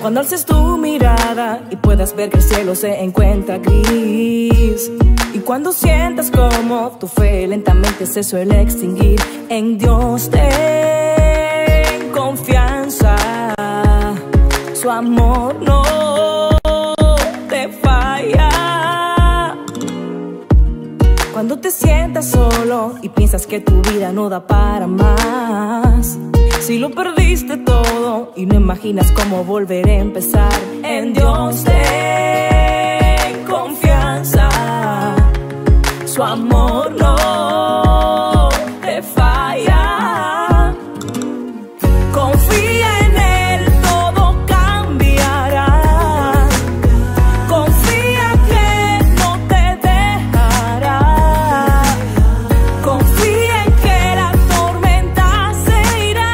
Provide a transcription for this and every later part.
Cuando alces tu mirada y puedas ver que el cielo se encuentra gris, y cuando sientas como tu fe lentamente se suele extinguir, en Dios ten confianza, su amor no te falla. Cuando te sientas solo y piensas que tu vida no da para más, si lo perdiste todo y no imaginas cómo volver a empezar, en Dios ten confianza, su amor no te falla. Confía en Él, todo cambiará. Confía que no te dejará. Confía en que la tormenta se irá.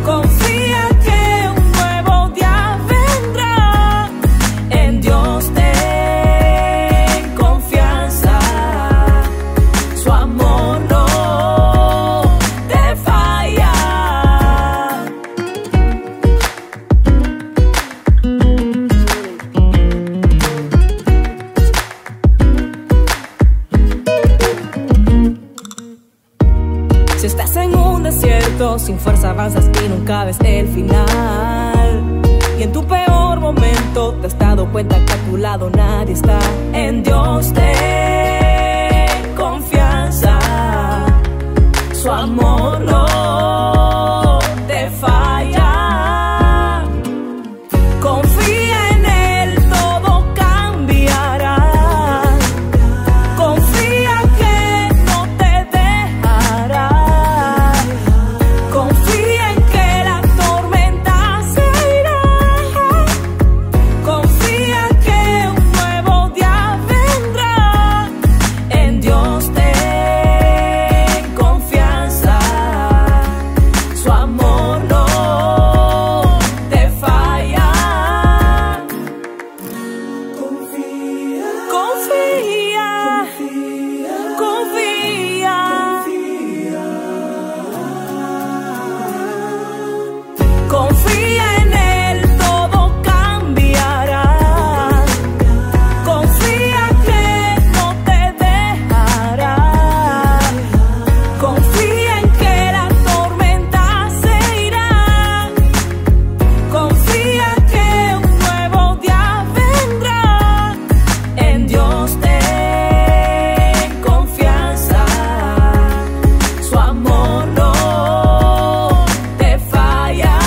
Confía que un nuevo día vendrá. En Dios ten confianza, su amor no te falla. Si estás en un desierto, sin fuerza avanzas y nunca ves el final, y en tu peor momento te has dado cuenta que a tu lado nadie está, en Dios ten confianza, su amor no te falla. Confía en Él, todo cambiará. Confía que no te dejará. Confía en que la tormenta se irá. Confía que un nuevo día vendrá. En Dios ten confianza, su amor no te falla. Confía, confía, confía, confía. Confía en Él, todo cambiará. Confía que no te dejará. Confía en que la tormenta se irá. Confía que un nuevo día vendrá. En Dios ten confianza, su amor no te falla.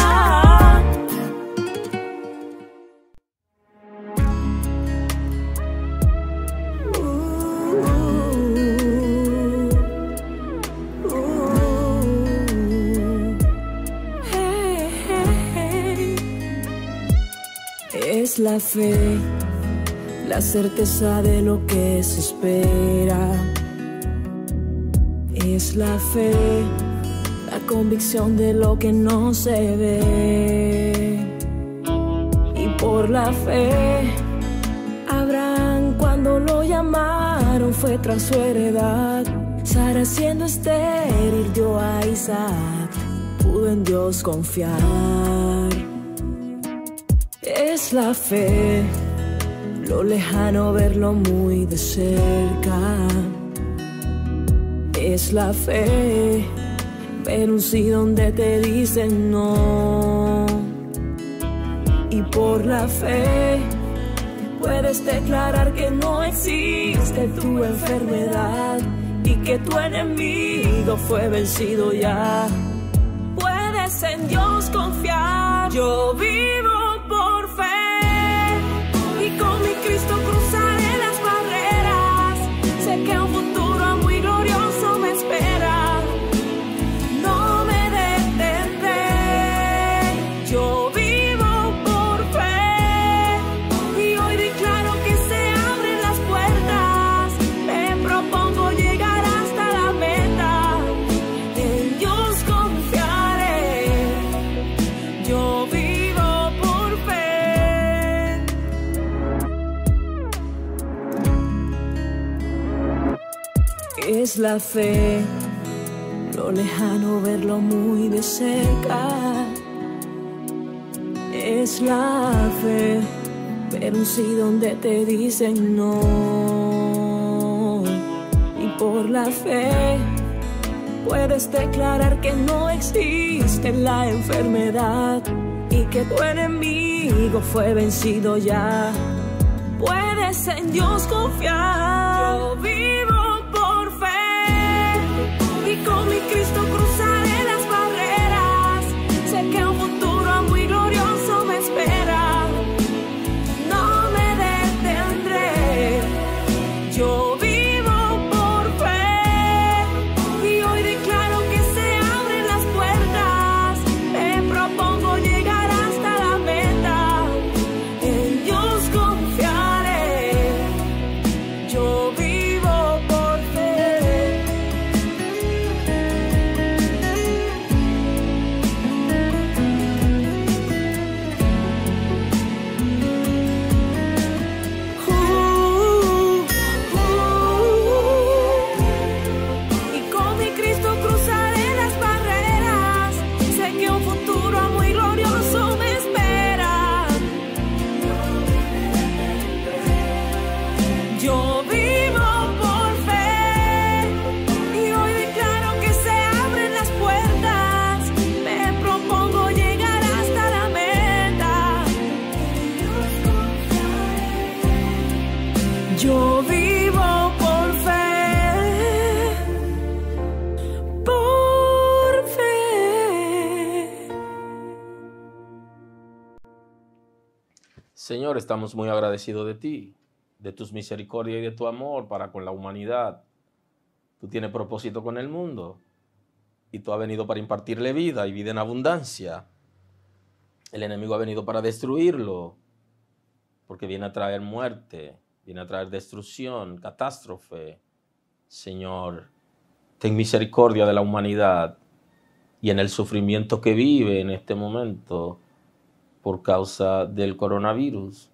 Es la fe, la certeza de lo que se espera. Es la fe, la convicción de lo que no se ve. Y por la fe, Abraham, cuando lo llamaron, fue tras su heredad. Sara, siendo estéril, dio a Isaac. Pudo en Dios confiar. Es la fe, lo lejano verlo muy de cerca. Es la fe, ver un sí donde te dicen no. Y por la fe puedes declarar que no existe tu enfermedad y que tu enemigo fue vencido ya. Puedes en Dios confiar. Yo vivo por fe y con mi Cristo cruzaré las barreras. Sé que un futuro muy glorioso me espera. No me detendré. Yo vivo por fe y hoy declaro que se abren las puertas. Me propongo llegar hasta la meta. En Dios confiaré. Yo vivo por fe. Es la fe, lo lejano verlo muy de cerca. tienes la fe, pero un sí donde te dicen no. Y por la fe puedes declarar que no existe la enfermedad y que tu enemigo fue vencido ya. Puedes en Dios confiar. Yo vivo por fe y con mi Cristo cruzaré las barreras. Sé que un futuro muy glorioso me espera. No me detendré. Yo vivo por fe y hoy declaro que se abren las puertas. Me propongo llegar hasta la meta. En Dios confiaré. Yo vivo por fe. Y con mi Cristo cruzaré las barreras. Sé que un futuro muy glorioso me espera. Yo vivo por fe y hoy declaro que se abren las puertas. Me propongo llegar hasta la meta. Yo vivo por fe, por fe. Señor, estamos muy agradecidos de ti, de tus misericordias y de tu amor para con la humanidad. Tú tienes propósito con el mundo y tú has venido para impartirle vida y vida en abundancia. El enemigo ha venido para destruirlo porque viene a traer muerte, viene a traer destrucción, catástrofe. Señor, ten misericordia de la humanidad y en el sufrimiento que vive en este momento por causa del coronavirus,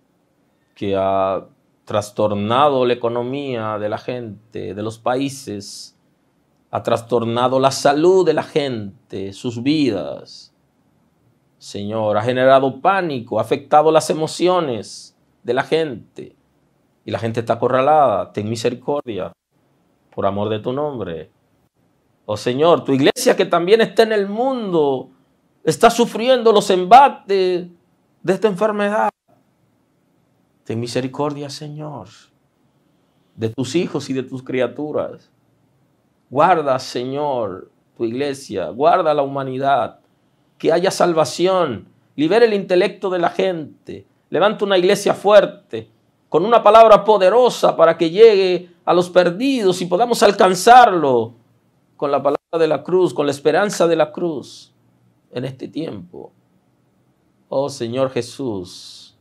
que ha trastornado la economía de la gente, de los países, ha trastornado la salud de la gente, sus vidas. Señor, ha generado pánico, ha afectado las emociones de la gente y la gente está acorralada. Ten misericordia por amor de tu nombre. Oh Señor, tu iglesia que también está en el mundo está sufriendo los embates de esta enfermedad. Ten misericordia, Señor, de tus hijos y de tus criaturas. Guarda, Señor, tu iglesia, guarda la humanidad, que haya salvación, libera el intelecto de la gente, levanta una iglesia fuerte, con una palabra poderosa para que llegue a los perdidos y podamos alcanzarlo con la palabra de la cruz, con la esperanza de la cruz en este tiempo. Oh Señor Jesús,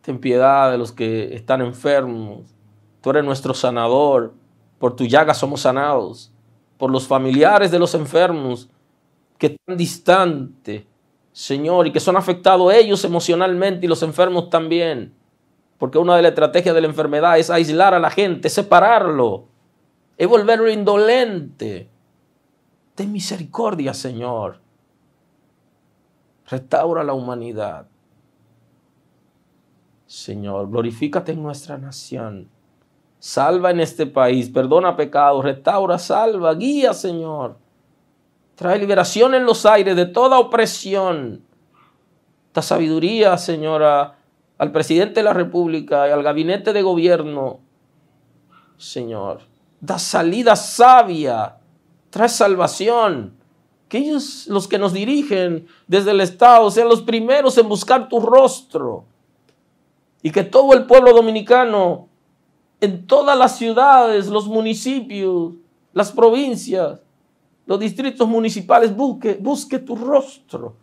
ten piedad de los que están enfermos. Tú eres nuestro sanador. Por tu llaga somos sanados. Por los familiares de los enfermos que están distantes, Señor, y que son afectados ellos emocionalmente y los enfermos también. Porque una de las estrategias de la enfermedad es aislar a la gente, separarlo, es volverlo indolente. Ten misericordia, Señor. Restaura la humanidad. Señor, glorifícate en nuestra nación. Salva en este país, perdona pecados, restaura, salva, guía, Señor. Trae liberación en los aires de toda opresión. Da sabiduría, Señora, al presidente de la República y al gabinete de gobierno. Señor, da salida sabia, trae salvación. Que ellos, los que nos dirigen desde el Estado, sean los primeros en buscar tu rostro. Y que todo el pueblo dominicano, en todas las ciudades, los municipios, las provincias, los distritos municipales, busque tu rostro.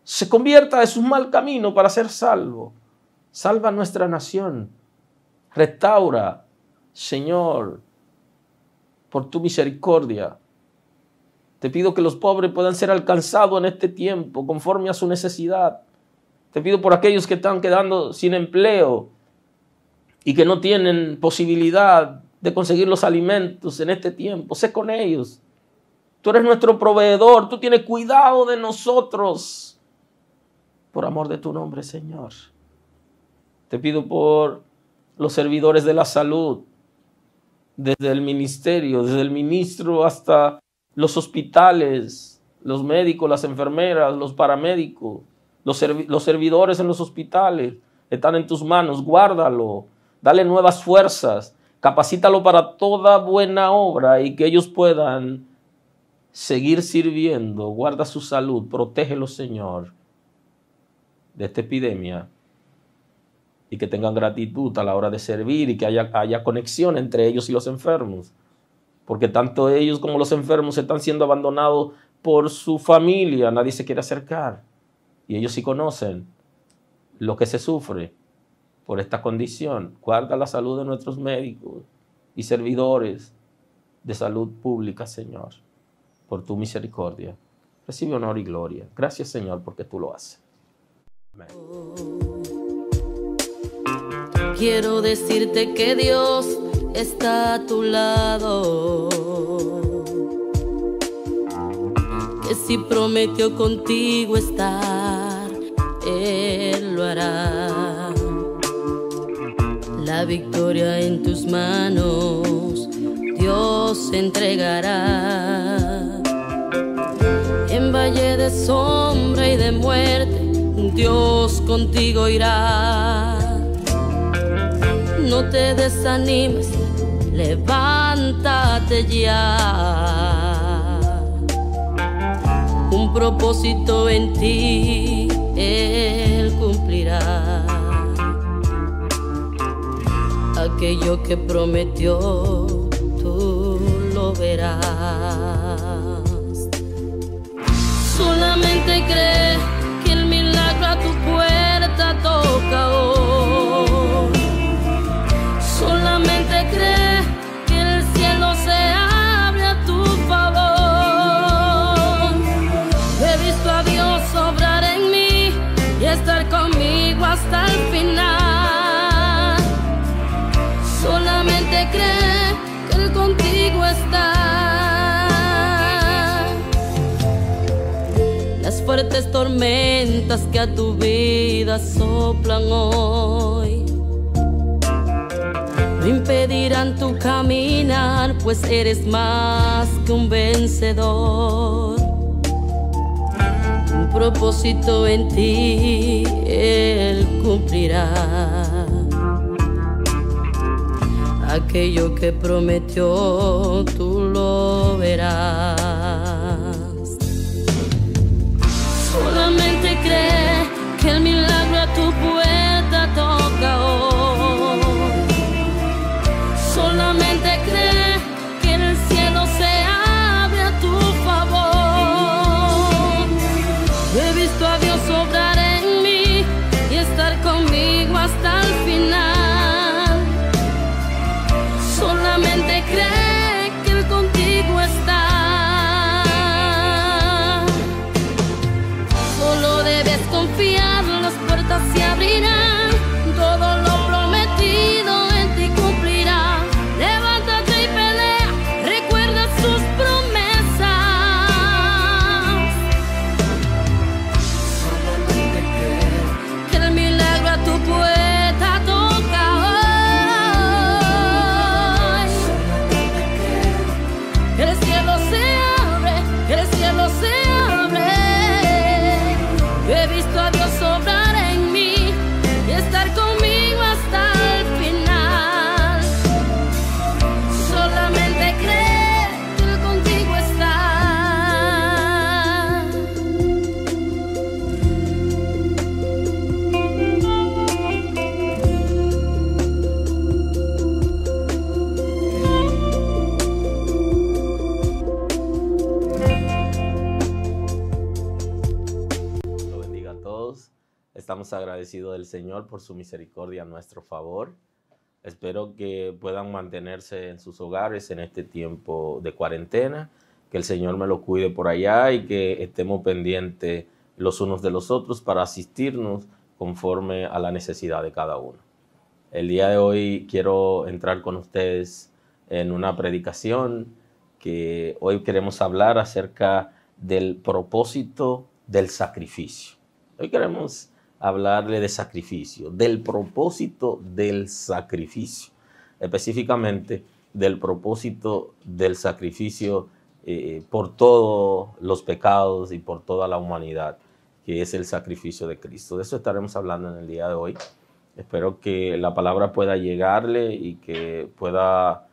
Se convierta de su mal camino para ser salvo. Salva nuestra nación. Restaura, Señor, por tu misericordia. Te pido que los pobres puedan ser alcanzados en este tiempo, conforme a su necesidad. Te pido por aquellos que están quedando sin empleo y que no tienen posibilidad de conseguir los alimentos en este tiempo. Sé con ellos. Tú eres nuestro proveedor. Tú tienes cuidado de nosotros. por amor de tu nombre, Señor. Te pido por los servidores de la salud, desde el ministerio, desde el ministro hasta los hospitales, los médicos, las enfermeras, los paramédicos, los servidores en los hospitales, están en tus manos. Guárdalo, dale nuevas fuerzas, capacítalo para toda buena obra y que ellos puedan seguir sirviendo. Guarda su salud, protégelos, Señor, de esta epidemia, y que tengan gratitud a la hora de servir y que haya conexión entre ellos y los enfermos, porque tanto ellos como los enfermos están siendo abandonados por su familia. Nadie se quiere acercar y ellos sí conocen lo que se sufre por esta condición. Guarda la salud de nuestros médicos y servidores de salud pública, Señor, por tu misericordia. Recibe honor y gloria. Gracias, Señor, porque tú lo haces. Amén. Quiero decirte que Dios está a tu lado, que si prometió contigo estar, Él lo hará. La victoria en tus manos Dios entregará. En valle de sombra y de muerte Dios contigo irá. No te desanimes, levántate ya. Un propósito en ti Él cumplirá. Aquello que prometió tú lo verás. Solamente cree que el milagro a tu puerta toca hoy. Solamente cree que el cielo se abre a tu favor. He visto a Dios obrar en mí y estar conmigo hasta el final. Solamente cree que Él contigo está. Las fuertes tormentas que a tu vida soplan hoy no impedirán tu caminar, pues eres más que un vencedor. Un propósito en ti Él cumplirá. Aquello que prometió tú lo verás. Solamente cree que el milagro a tu puerta toca hoy. Solamente cree que el cielo se abre a tu favor. He visto a Dios obrar en mí y estar conmigo hasta el final. Solamente cree que Él contigo está. Solo debes confiar, las puertas se abrirán. Todo lo prometido en ti cumplirá. Levántate y pelea, recuerda sus promesas. Solamente cree que el milagro a tu puerta toca hoy. Solamente cree que el cielo se abre, que el cielo se abre. Yo he visto a Dios obrar en mí y estar conmigo hasta el final. Solamente cree que Él contigo está. Lo bendiga a todos. Estamos agradecidos del Señor por su misericordia a nuestro favor. Espero que puedan mantenerse en sus hogares en este tiempo de cuarentena, que el Señor me lo cuide por allá y que estemos pendientes los unos de los otros para asistirnos conforme a la necesidad de cada uno. El día de hoy quiero entrar con ustedes en una predicación que hoy queremos hablar acerca del propósito del sacrificio. Hoy queremos hablarle de sacrificio, del propósito del sacrificio, específicamente del propósito del sacrificio por todos los pecados y por toda la humanidad, que es el sacrificio de Cristo. De eso estaremos hablando en el día de hoy. Espero que la palabra pueda llegarle y que pueda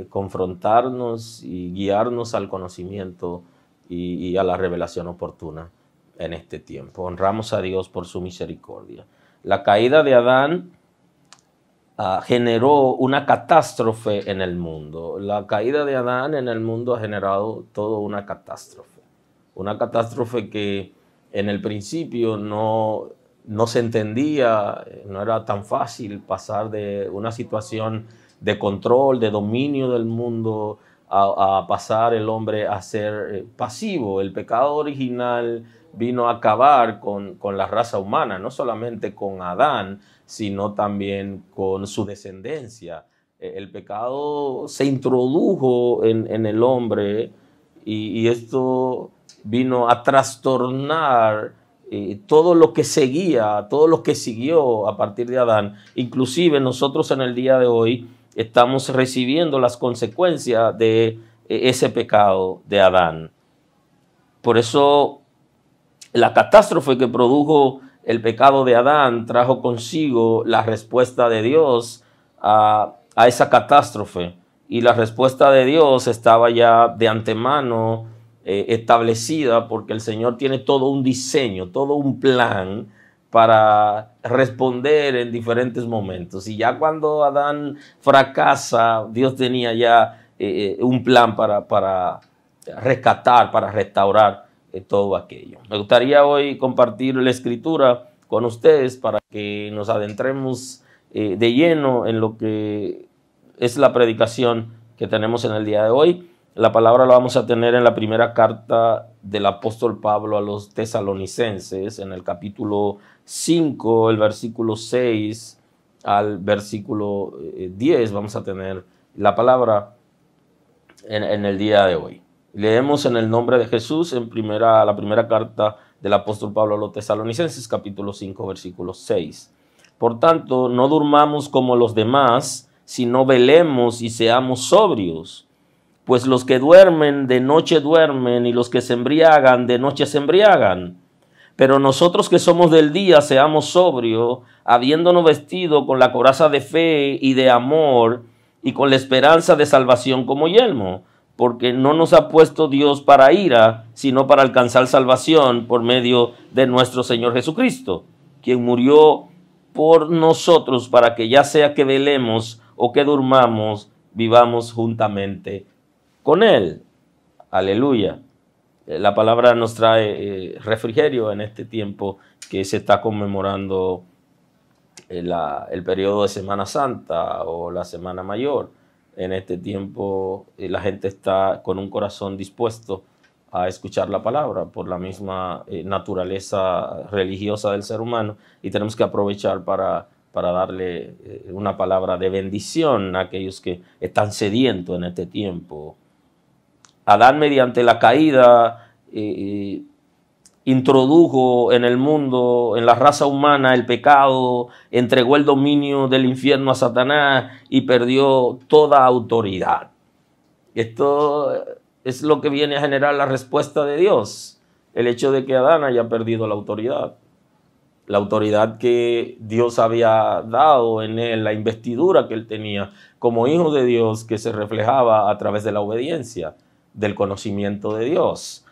confrontarnos y guiarnos al conocimiento y a la revelación oportuna en este tiempo. Honramos a Dios por su misericordia. La caída de Adán generó una catástrofe en el mundo. La caída de Adán en el mundo ha generado toda una catástrofe. Una catástrofe que en el principio no se entendía, no era tan fácil pasar de una situación de control, de dominio del mundo, a pasar el hombre a ser pasivo. El pecado original vino a acabar con la raza humana, no solamente con Adán, sino también con su descendencia. El pecado se introdujo en el hombre y esto vino a trastornar todo lo que seguía, todo lo que siguió a partir de Adán. Inclusive nosotros en el día de hoy estamos recibiendo las consecuencias de ese pecado de Adán. Por eso la catástrofe que produjo el pecado de Adán trajo consigo la respuesta de Dios a esa catástrofe. Y la respuesta de Dios estaba ya de antemano establecida, porque el Señor tiene todo un diseño, todo un plan para responder en diferentes momentos. Y ya cuando Adán fracasa, Dios tenía ya un plan para rescatar, para restaurar todo aquello. Me gustaría hoy compartir la escritura con ustedes para que nos adentremos de lleno en lo que es la predicación que tenemos en el día de hoy. La palabra la vamos a tener en la primera carta del apóstol Pablo a los tesalonicenses, en el capítulo 5, el versículo 6 al versículo 10. Vamos a tener la palabra en el día de hoy. Leemos en el nombre de Jesús la primera carta del apóstol Pablo a los tesalonicenses, capítulo 5, versículo 6. Por tanto, no durmamos como los demás, sino velemos y seamos sobrios. Pues los que duermen de noche duermen, y los que se embriagan de noche se embriagan. Pero nosotros que somos del día seamos sobrios, habiéndonos vestido con la coraza de fe y de amor, y con la esperanza de salvación como yelmo. Porque no nos ha puesto Dios para ira, sino para alcanzar salvación por medio de nuestro Señor Jesucristo, quien murió por nosotros para que ya sea que velemos o que durmamos, vivamos juntamente con Él. Aleluya. La palabra nos trae refrigerio en este tiempo que se está conmemorando el periodo de Semana Santa o la Semana Mayor. En este tiempo la gente está con un corazón dispuesto a escuchar la palabra por la misma naturaleza religiosa del ser humano, y tenemos que aprovechar para darle una palabra de bendición a aquellos que están sedientos en este tiempo. Adán, mediante la caída, introdujo en el mundo, en la raza humana, el pecado, entregó el dominio del infierno a Satanás y perdió toda autoridad. Esto es lo que viene a generar la respuesta de Dios, el hecho de que Adán haya perdido la autoridad que Dios había dado en él, la investidura que él tenía como hijo de Dios, que se reflejaba a través de la obediencia, del conocimiento de Dios.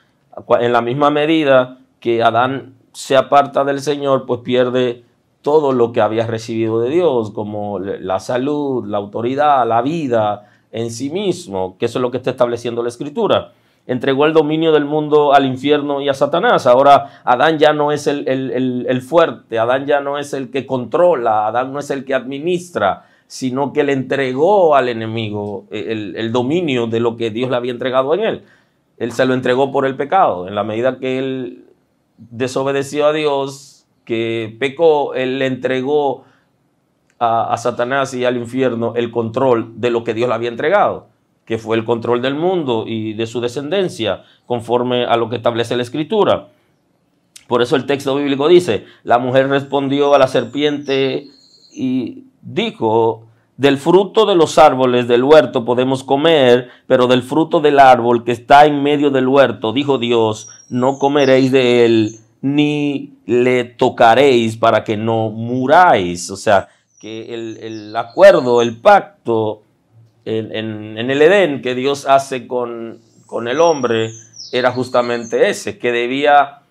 En la misma medida que Adán se aparta del Señor, pues pierde todo lo que había recibido de Dios, como la salud, la autoridad, la vida en sí mismo, que eso es lo que está estableciendo la Escritura. Entregó el dominio del mundo al infierno y a Satanás. Ahora Adán ya no es el fuerte, Adán ya no es el que controla, Adán no es el que administra, sino que le entregó al enemigo el dominio de lo que Dios le había entregado en él. Él se lo entregó por el pecado. En la medida que él desobedeció a Dios, que pecó, él le entregó a Satanás y al infierno el control de lo que Dios le había entregado, que fue el control del mundo y de su descendencia, conforme a lo que establece la Escritura. Por eso el texto bíblico dice, la mujer respondió a la serpiente y dijo, del fruto de los árboles del huerto podemos comer, pero del fruto del árbol que está en medio del huerto, dijo Dios, no comeréis de él, ni le tocaréis para que no muráis. O sea, que el acuerdo, el pacto en el Edén que Dios hace con el hombre era justamente ese, que debía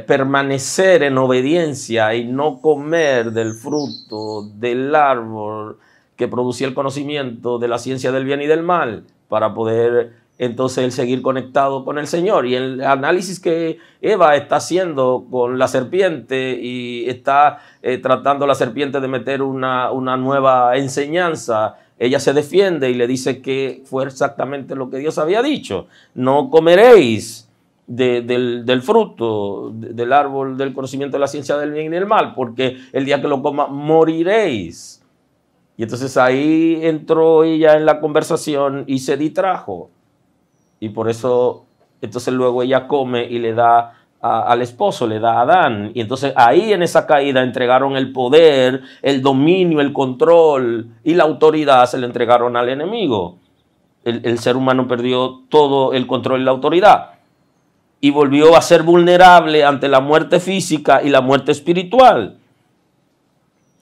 permanecer en obediencia y no comer del fruto del árbol que producía el conocimiento de la ciencia del bien y del mal, para poder entonces él seguir conectado con el Señor. Y el análisis que Eva está haciendo con la serpiente y está tratando la serpiente de meter una nueva enseñanza, ella se defiende y le dice que fue exactamente lo que Dios había dicho. No comeréis del fruto del árbol del conocimiento de la ciencia del bien y del mal, porque el día que lo coma moriréis. Y entonces ahí entró ella en la conversación y se distrajo. Y por eso, entonces luego ella come y le da al esposo, le da a Adán. Y entonces ahí en esa caída entregaron el poder, el dominio, el control y la autoridad se le entregaron al enemigo. El ser humano perdió todo el control y la autoridad. Y volvió a ser vulnerable ante la muerte física y la muerte espiritual.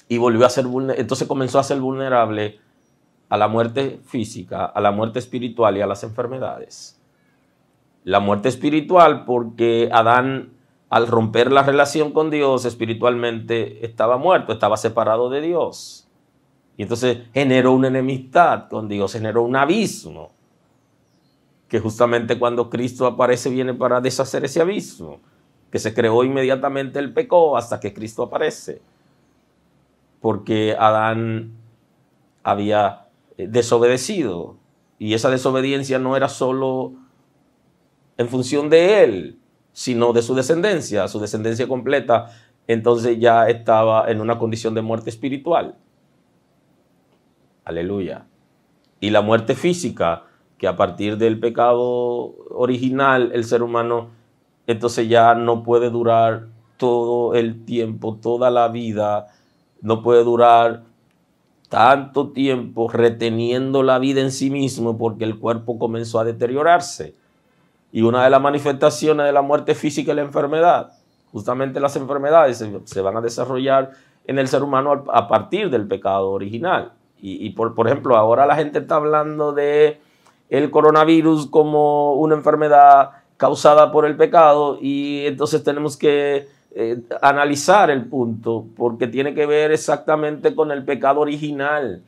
Y volvió a ser vulnerable, entonces comenzó a ser vulnerable a la muerte física, a la muerte espiritual y a las enfermedades. La muerte espiritual porque Adán, al romper la relación con Dios, espiritualmente estaba muerto, estaba separado de Dios. Y entonces generó una enemistad con Dios, generó un abismo, que justamente cuando Cristo aparece viene para deshacer ese abismo, que se creó inmediatamente el pecado hasta que Cristo aparece. Porque Adán había desobedecido, y esa desobediencia no era solo en función de él, sino de su descendencia completa, entonces ya estaba en una condición de muerte espiritual. Aleluya. Y la muerte física, que a partir del pecado original el ser humano entonces ya no puede durar todo el tiempo, toda la vida, no puede durar tanto tiempo reteniendo la vida en sí mismo, porque el cuerpo comenzó a deteriorarse. Y una de las manifestaciones de la muerte física es la enfermedad. Justamente las enfermedades se van a desarrollar en el ser humano a partir del pecado original. Y por ejemplo, ahora la gente está hablando de el coronavirus como una enfermedad causada por el pecado, y entonces tenemos que analizar el punto, porque tiene que ver exactamente con el pecado original,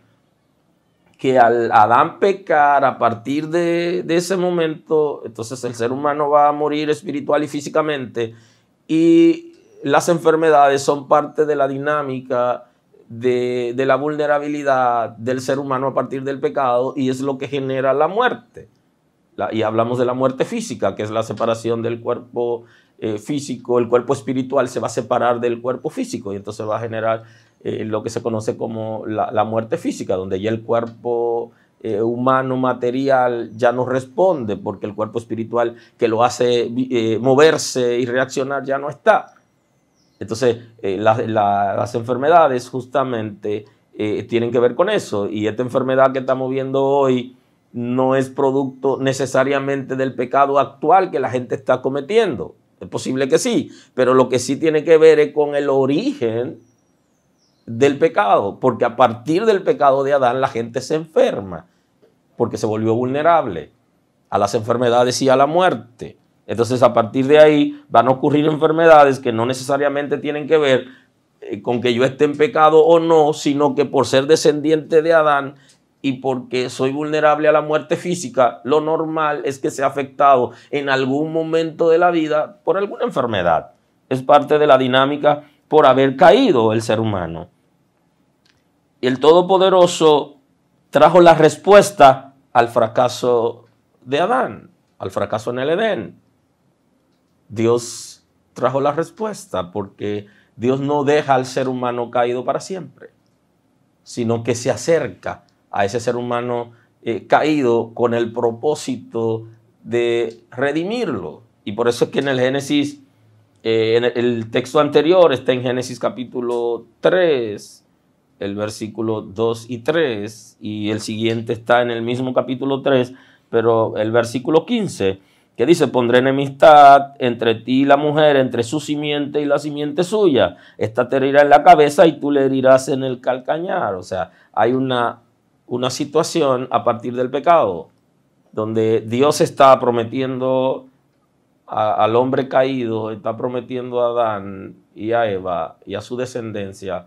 que al Adán pecar, a partir de ese momento, entonces el ser humano va a morir espiritual y físicamente, y las enfermedades son parte de la dinámica de la vulnerabilidad del ser humano a partir del pecado, y es lo que genera la muerte. Y hablamos de la muerte física, que es la separación del cuerpo físico. El cuerpo espiritual se va a separar del cuerpo físico, y entonces va a generar lo que se conoce como la muerte física, donde ya el cuerpo humano material ya no responde, porque el cuerpo espiritual que lo hace moverse y reaccionar ya no está. Entonces las enfermedades justamente tienen que ver con eso, y esta enfermedad que estamos viendo hoy no es producto necesariamente del pecado actual que la gente está cometiendo. Es posible que sí, pero lo que sí tiene que ver es con el origen del pecado, porque a partir del pecado de Adán la gente se enferma, porque se volvió vulnerable a las enfermedades y a la muerte. Entonces a partir de ahí van a ocurrir enfermedades que no necesariamente tienen que ver con que yo esté en pecado o no, sino que por ser descendiente de Adán y porque soy vulnerable a la muerte física, lo normal es que sea afectado en algún momento de la vida por alguna enfermedad. Es parte de la dinámica por haber caído el ser humano. Y el Todopoderoso trajo la respuesta al fracaso de Adán, al fracaso en el Edén. Dios trajo la respuesta, porque Dios no deja al ser humano caído para siempre, sino que se acerca a ese ser humano caído con el propósito de redimirlo. Y por eso es que en el Génesis el texto anterior está en Génesis capítulo 3, el versículo 2 y 3, y el siguiente está en el mismo capítulo 3, pero el versículo 15, que dice: pondré enemistad entre ti y la mujer, entre su simiente y la simiente suya. Esta te herirá en la cabeza y tú le herirás en el calcañar. O sea, hay una situación a partir del pecado, donde Dios está prometiendo al hombre caído, está prometiendo a Adán y a Eva y a su descendencia,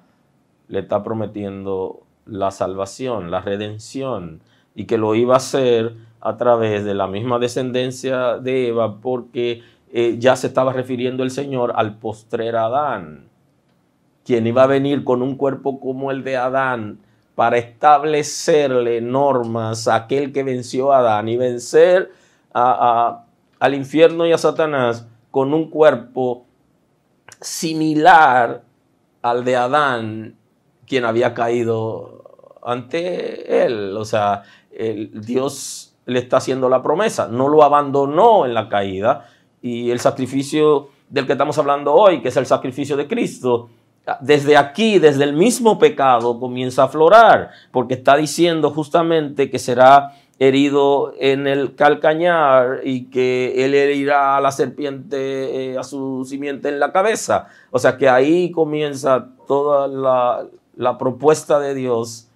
le está prometiendo la salvación, la redención, y que lo iba a hacer a través de la misma descendencia de Eva, porque ya se estaba refiriendo el Señor al postrer Adán, quien iba a venir con un cuerpo como el de Adán para establecerle normas a aquel que venció a Adán y vencer al infierno y a Satanás con un cuerpo similar al de Adán, quien había caído ante él. O sea, Dios le está haciendo la promesa, no lo abandonó en la caída, y el sacrificio del que estamos hablando hoy, que es el sacrificio de Cristo, desde aquí, desde el mismo pecado, comienza a aflorar, porque está diciendo justamente que será herido en el calcañar y que él herirá a la serpiente, a su simiente en la cabeza. O sea que ahí comienza toda la propuesta de Dios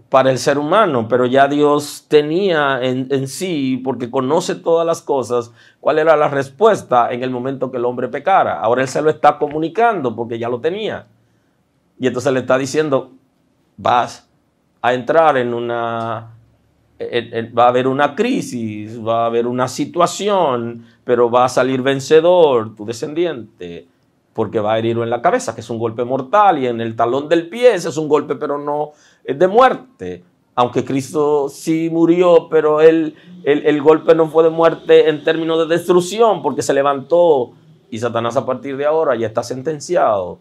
para el ser humano, pero ya Dios tenía en sí, porque conoce todas las cosas, cuál era la respuesta en el momento que el hombre pecara. Ahora Él se lo está comunicando porque ya lo tenía. Y entonces le está diciendo: vas a entrar en una... va a haber una crisis, va a haber una situación, pero va a salir vencedor tu descendiente, porque va a herirlo en la cabeza, que es un golpe mortal, y en el talón del pie, ese es un golpe, pero no es de muerte. Aunque Cristo sí murió, pero el golpe no fue de muerte en términos de destrucción, porque se levantó, y Satanás a partir de ahora ya está sentenciado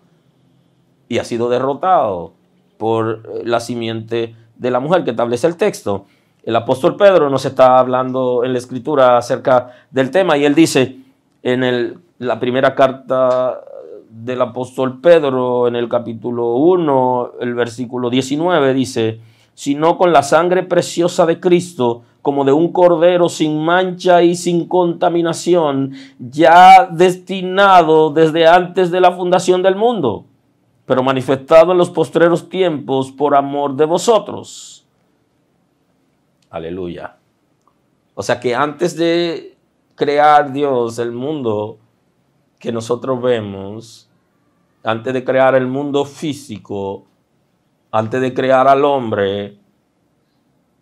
y ha sido derrotado por la simiente de la mujer que establece el texto. El apóstol Pedro nos está hablando en la Escritura acerca del tema, y él dice en la primera carta del apóstol Pedro, en el capítulo 1, el versículo 19, dice: sino con la sangre preciosa de Cristo, como de un cordero sin mancha y sin contaminación, ya destinado desde antes de la fundación del mundo, pero manifestado en los postreros tiempos por amor de vosotros. Aleluya. O sea que antes de crear Dios el mundo que nosotros vemos, antes de crear el mundo físico, antes de crear al hombre,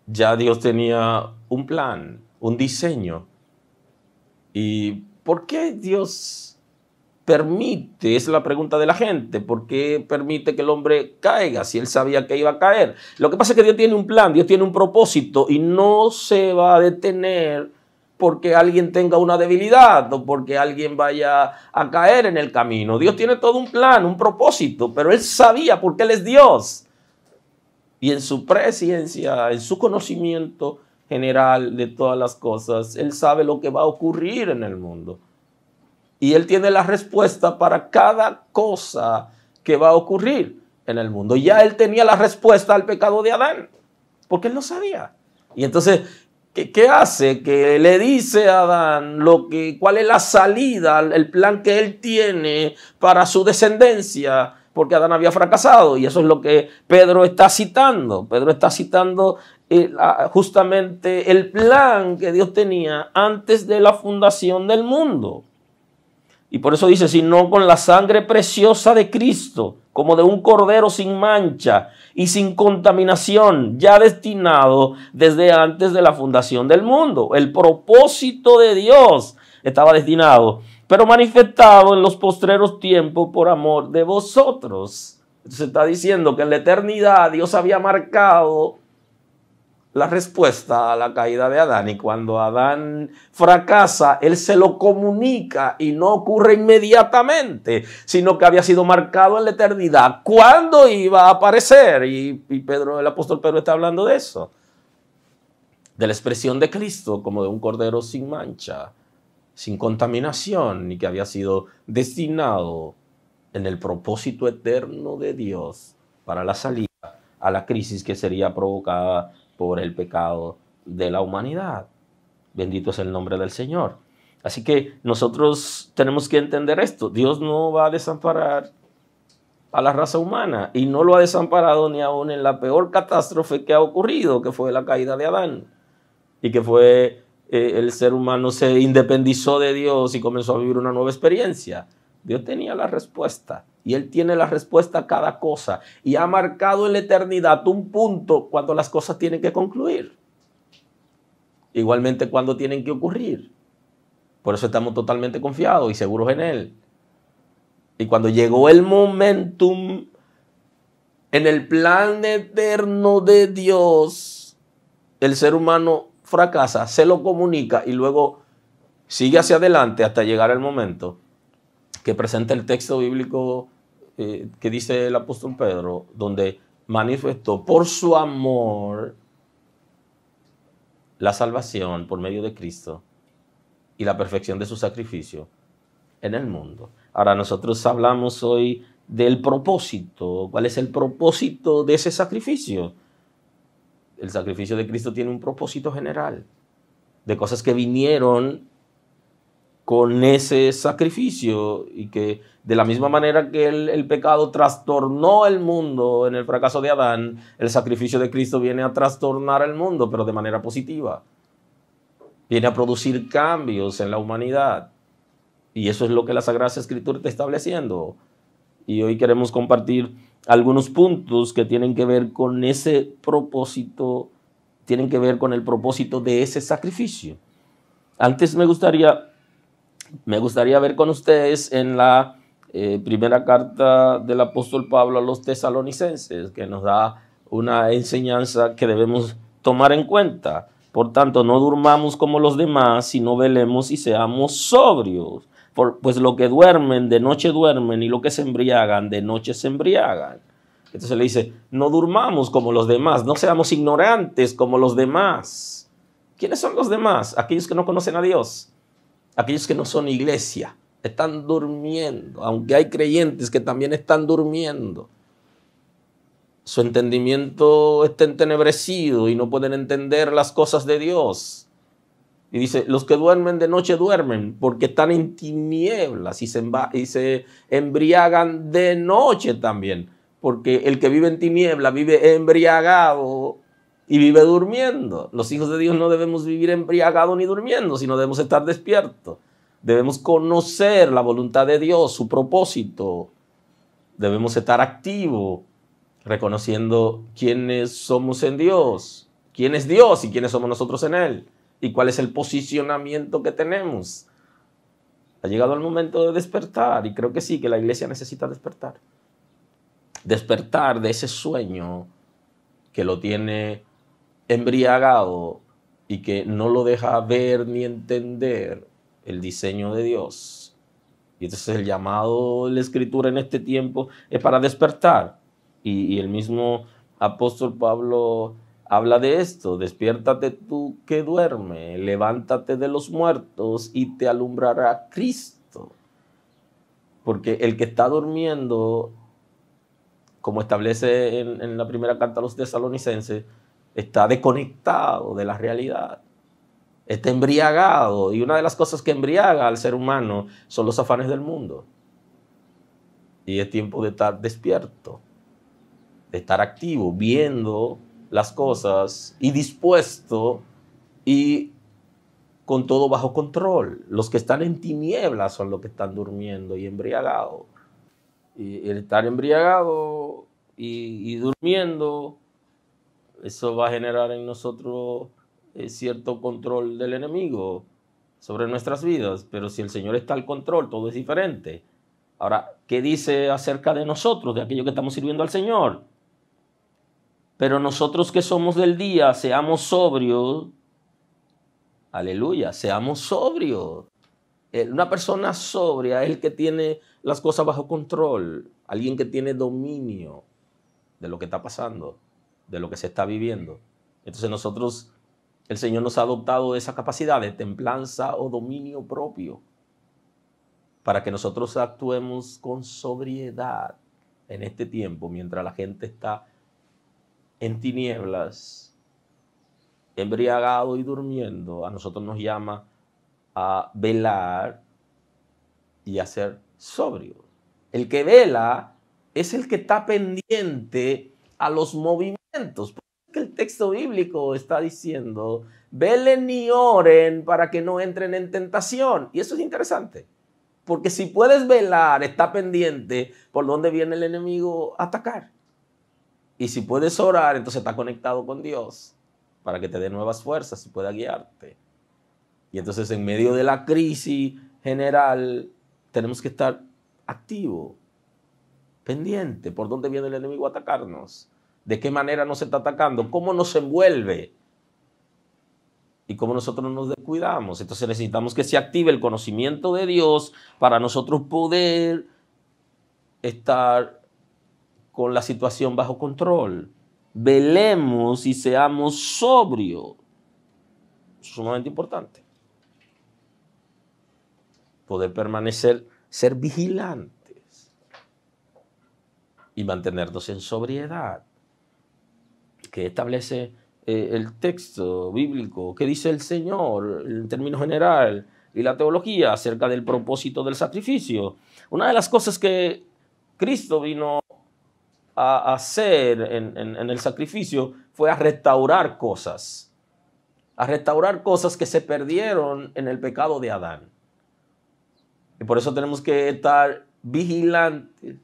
ya Dios tenía un plan, un diseño. ¿Y por qué Dios permite? Es la pregunta de la gente. ¿Por qué permite que el hombre caiga si él sabía que iba a caer? Lo que pasa es que Dios tiene un plan, Dios tiene un propósito, y no se va a detener porque alguien tenga una debilidad o porque alguien vaya a caer en el camino. Dios tiene todo un plan, un propósito, pero Él sabía porque Él es Dios. Y en su presciencia, en su conocimiento general de todas las cosas, Él sabe lo que va a ocurrir en el mundo. Y Él tiene la respuesta para cada cosa que va a ocurrir en el mundo. Ya Él tenía la respuesta al pecado de Adán, porque Él lo sabía. Y entonces, ¿qué hace? Que le dice a Adán cuál es la salida, el plan que Él tiene para su descendencia, porque Adán había fracasado. Y eso es lo que Pedro está citando. Pedro está citando justamente el plan que Dios tenía antes de la fundación del mundo. Y por eso dice: sino con la sangre preciosa de Cristo, como de un cordero sin mancha y sin contaminación, ya destinado desde antes de la fundación del mundo. El propósito de Dios estaba destinado, pero manifestado en los postreros tiempos por amor de vosotros. Entonces está diciendo que en la eternidad Dios había marcado la respuesta a la caída de Adán, y cuando Adán fracasa, Él se lo comunica, y no ocurre inmediatamente, sino que había sido marcado en la eternidad cuándo iba a aparecer. Y Pedro, el apóstol Pedro, está hablando de eso, de la expresión de Cristo como de un cordero sin mancha, sin contaminación y que había sido destinado en el propósito eterno de Dios para la salida a la crisis que sería provocada por el pecado de la humanidad. Bendito es el nombre del Señor. Así que nosotros tenemos que entender esto. Dios no va a desamparar a la raza humana y no lo ha desamparado ni aún en la peor catástrofe que ha ocurrido, que fue la caída de Adán y que fue el ser humano se independizó de Dios y comenzó a vivir una nueva experiencia. Dios tenía la respuesta y Él tiene la respuesta a cada cosa y ha marcado en la eternidad un punto cuando las cosas tienen que concluir. Igualmente cuando tienen que ocurrir. Por eso estamos totalmente confiados y seguros en Él. Y cuando llegó el momentum en el plan eterno de Dios, el ser humano fracasa, se lo comunica y luego sigue hacia adelante hasta llegar el momento que presenta el texto bíblico que dice el apóstol Pedro, donde manifestó por su amor la salvación por medio de Cristo y la perfección de su sacrificio en el mundo. Ahora nosotros hablamos hoy del propósito. ¿Cuál es el propósito de ese sacrificio? El sacrificio de Cristo tiene un propósito general, de cosas que vinieron con ese sacrificio y que de la misma manera que el pecado trastornó el mundo en el fracaso de Adán, el sacrificio de Cristo viene a trastornar el mundo, pero de manera positiva. Viene a producir cambios en la humanidad. Y eso es lo que la Sagrada Escritura está estableciendo. Y hoy queremos compartir algunos puntos que tienen que ver con ese propósito, tienen que ver con el propósito de ese sacrificio. Antes me gustaría ver con ustedes en la primera carta del apóstol Pablo a los tesalonicenses, que nos da una enseñanza que debemos tomar en cuenta. Por tanto, no durmamos como los demás, sino velemos y seamos sobrios. Pues lo que duermen, de noche duermen, y lo que se embriagan, de noche se embriagan. Entonces le dice, no durmamos como los demás, no seamos ignorantes como los demás. ¿Quiénes son los demás? Aquellos que no conocen a Dios, aquellos que no son iglesia, están durmiendo, aunque hay creyentes que también están durmiendo. Su entendimiento está entenebrecido y no pueden entender las cosas de Dios. Y dice, los que duermen de noche duermen porque están en tinieblas y se embriagan de noche también. Porque el que vive en tinieblas vive embriagado y vive durmiendo. Los hijos de Dios no debemos vivir embriagados ni durmiendo, sino debemos estar despiertos. Debemos conocer la voluntad de Dios, su propósito. Debemos estar activos, reconociendo quiénes somos en Dios, quién es Dios y quiénes somos nosotros en Él. ¿Y cuál es el posicionamiento que tenemos? Ha llegado el momento de despertar y creo que sí, que la iglesia necesita despertar. Despertar de ese sueño que lo tiene embriagado y que no lo deja ver ni entender el diseño de Dios. Y entonces el llamado de la Escritura en este tiempo es para despertar. Y el mismo apóstol Pablo habla de esto, despiértate tú que duermes, levántate de los muertos y te alumbrará Cristo. Porque el que está durmiendo, como establece en la primera carta a los tesalonicenses, está desconectado de la realidad, está embriagado. Y una de las cosas que embriaga al ser humano son los afanes del mundo. Y es tiempo de estar despierto, de estar activo, viendo las cosas y dispuesto y con todo bajo control. Los que están en tinieblas son los que están durmiendo y embriagados. Y el estar embriagado y durmiendo, eso va a generar en nosotros cierto control del enemigo sobre nuestras vidas. Pero si el Señor está al control, todo es diferente. Ahora, ¿qué dice acerca de nosotros, de aquello que estamos sirviendo al Señor? Pero nosotros que somos del día, seamos sobrios. Aleluya, seamos sobrios. Una persona sobria es el que tiene las cosas bajo control. Alguien que tiene dominio de lo que está pasando, de lo que se está viviendo. Entonces nosotros El Señor nos ha dotado de esa capacidad de templanza o dominio propio para que nosotros actuemos con sobriedad en este tiempo, mientras la gente está en tinieblas, embriagado y durmiendo. A nosotros nos llama a velar y a ser sobrio. El que vela es el que está pendiente a los movimientos. Porque el texto bíblico está diciendo, velen y oren para que no entren en tentación. Y eso es interesante. Porque si puedes velar, está pendiente por dónde viene el enemigo a atacar. Y si puedes orar, entonces está conectado con Dios para que te dé nuevas fuerzas y pueda guiarte. Y entonces en medio de la crisis general tenemos que estar activos, pendiente por dónde viene el enemigo a atacarnos, de qué manera nos está atacando, cómo nos envuelve y cómo nosotros nos descuidamos. Entonces necesitamos que se active el conocimiento de Dios para nosotros poder estar con la situación bajo control. Velemos y seamos sobrios. Es sumamente importante. Poder permanecer, ser vigilantes y mantenernos en sobriedad. Que establece el texto bíblico, que dice el Señor en términos general y la teología acerca del propósito del sacrificio. Una de las cosas que Cristo vino a hacer en el sacrificio fue a restaurar cosas que se perdieron en el pecado de Adán. Y por eso tenemos que estar vigilantes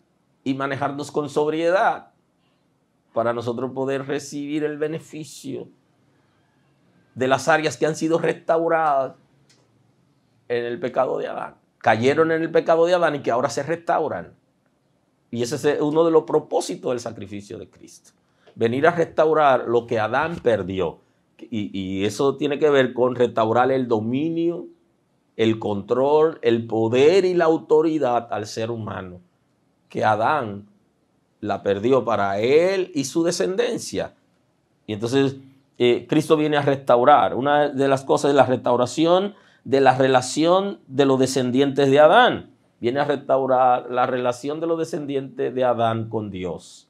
y manejarnos con sobriedad para nosotros poder recibir el beneficio de las áreas que han sido restauradas en el pecado de Adán. Cayeron en el pecado de Adán y que ahora se restauran. Y ese es uno de los propósitos del sacrificio de Cristo. Venir a restaurar lo que Adán perdió. Y eso tiene que ver con restaurar el dominio, el control, el poder y la autoridad al ser humano, que Adán la perdió para él y su descendencia. Y entonces Cristo viene a restaurar. Una de las cosas es la restauración de la relación de los descendientes de Adán. Viene a restaurar la relación de los descendientes de Adán con Dios,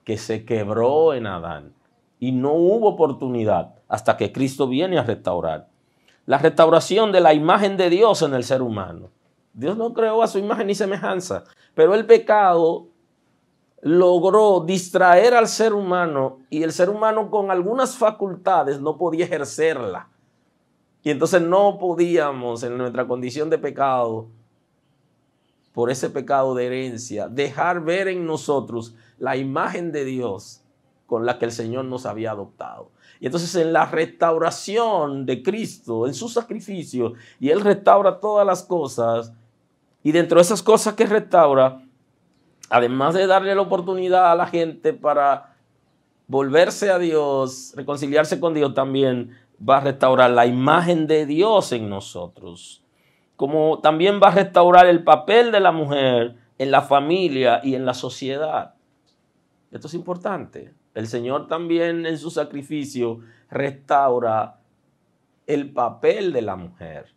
que se quebró en Adán y no hubo oportunidad hasta que Cristo viene a restaurar. La restauración de la imagen de Dios en el ser humano. Dios no creó a su imagen ni semejanza, pero el pecado logró distraer al ser humano y el ser humano con algunas facultades no podía ejercerla. Y entonces no podíamos en nuestra condición de pecado, por ese pecado de herencia, dejar ver en nosotros la imagen de Dios con la que el Señor nos había adoptado. Y entonces en la restauración de Cristo, en su sacrificio, y Él restaura todas las cosas, y dentro de esas cosas que restaura, además de darle la oportunidad a la gente para volverse a Dios, reconciliarse con Dios, también va a restaurar la imagen de Dios en nosotros. Como también va a restaurar el papel de la mujer en la familia y en la sociedad. Esto es importante. El Señor también en su sacrificio restaura el papel de la mujer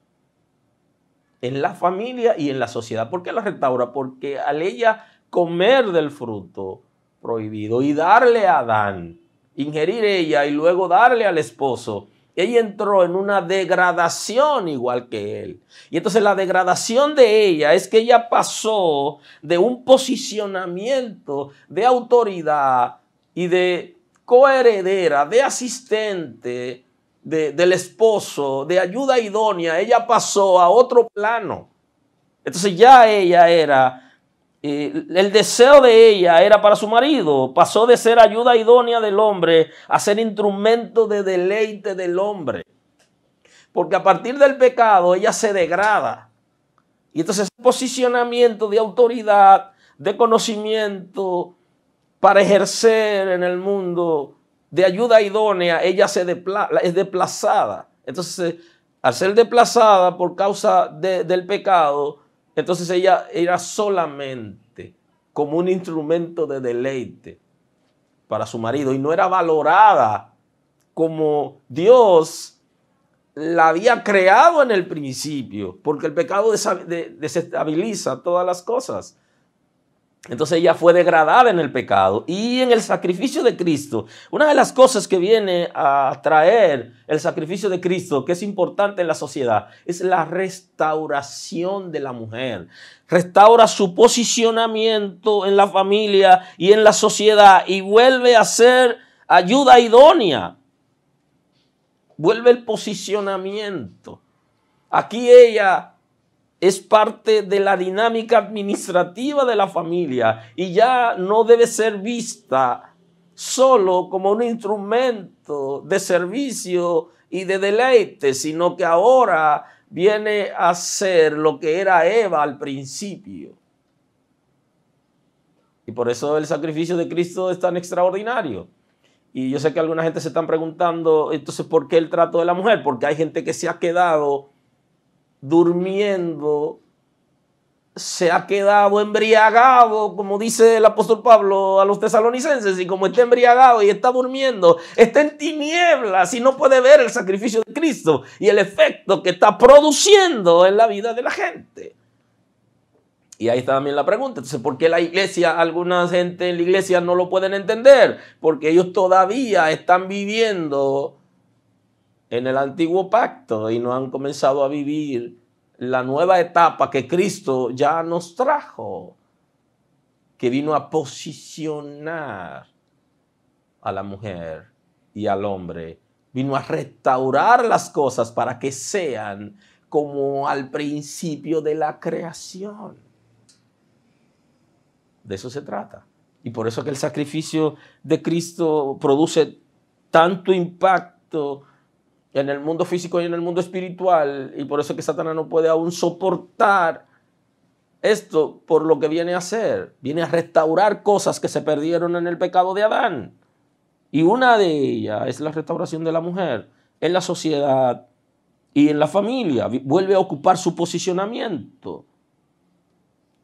en la familia y en la sociedad. ¿Por qué la restaura? Porque al ella comer del fruto prohibido y darle a Adán, ingerir ella y luego darle al esposo, ella entró en una degradación igual que él. Y entonces la degradación de ella es que ella pasó de un posicionamiento de autoridad y de coheredera, de asistente del esposo, de ayuda idónea. Ella pasó a otro plano. Entonces ya ella era... el deseo de ella era para su marido. Pasó de ser ayuda idónea del hombre a ser instrumento de deleite del hombre. Porque a partir del pecado ella se degrada. Y entonces ese posicionamiento de autoridad, de conocimiento para ejercer en el mundo, de ayuda idónea, ella es desplazada. Entonces al ser desplazada por causa del pecado, entonces ella era solamente como un instrumento de deleite para su marido y no era valorada como Dios la había creado en el principio, porque el pecado desestabiliza todas las cosas. Entonces ella fue degradada en el pecado y en el sacrificio de Cristo. Una de las cosas que viene a traer el sacrificio de Cristo, que es importante en la sociedad, es la restauración de la mujer. Restaura su posicionamiento en la familia y en la sociedad y vuelve a ser ayuda idónea. Vuelve el posicionamiento. Aquí ella es parte de la dinámica administrativa de la familia y ya no debe ser vista solo como un instrumento de servicio y de deleite, sino que ahora viene a ser lo que era Eva al principio. Y por eso el sacrificio de Cristo es tan extraordinario. Y yo sé que alguna gente se están preguntando, entonces, ¿por qué el trato de la mujer? Porque hay gente que se ha quedado durmiendo, se ha quedado embriagado, como dice el apóstol Pablo a los tesalonicenses, y como está embriagado y está durmiendo, está en tinieblas y no puede ver el sacrificio de Cristo y el efecto que está produciendo en la vida de la gente. Y ahí está también la pregunta, entonces, ¿por qué la iglesia, alguna gente en la iglesia no lo pueden entender? Porque ellos todavía están viviendo en el antiguo pacto y no han comenzado a vivir la nueva etapa que Cristo ya nos trajo, que vino a posicionar a la mujer y al hombre, vino a restaurar las cosas para que sean como al principio de la creación. De eso se trata. Y por eso que el sacrificio de Cristo produce tanto impacto en el mundo físico y en el mundo espiritual, y por eso que Satanás no puede aún soportar esto por lo que viene a hacer. Viene a restaurar cosas que se perdieron en el pecado de Adán. Y una de ellas es la restauración de la mujer en la sociedad y en la familia. Vuelve a ocupar su posicionamiento,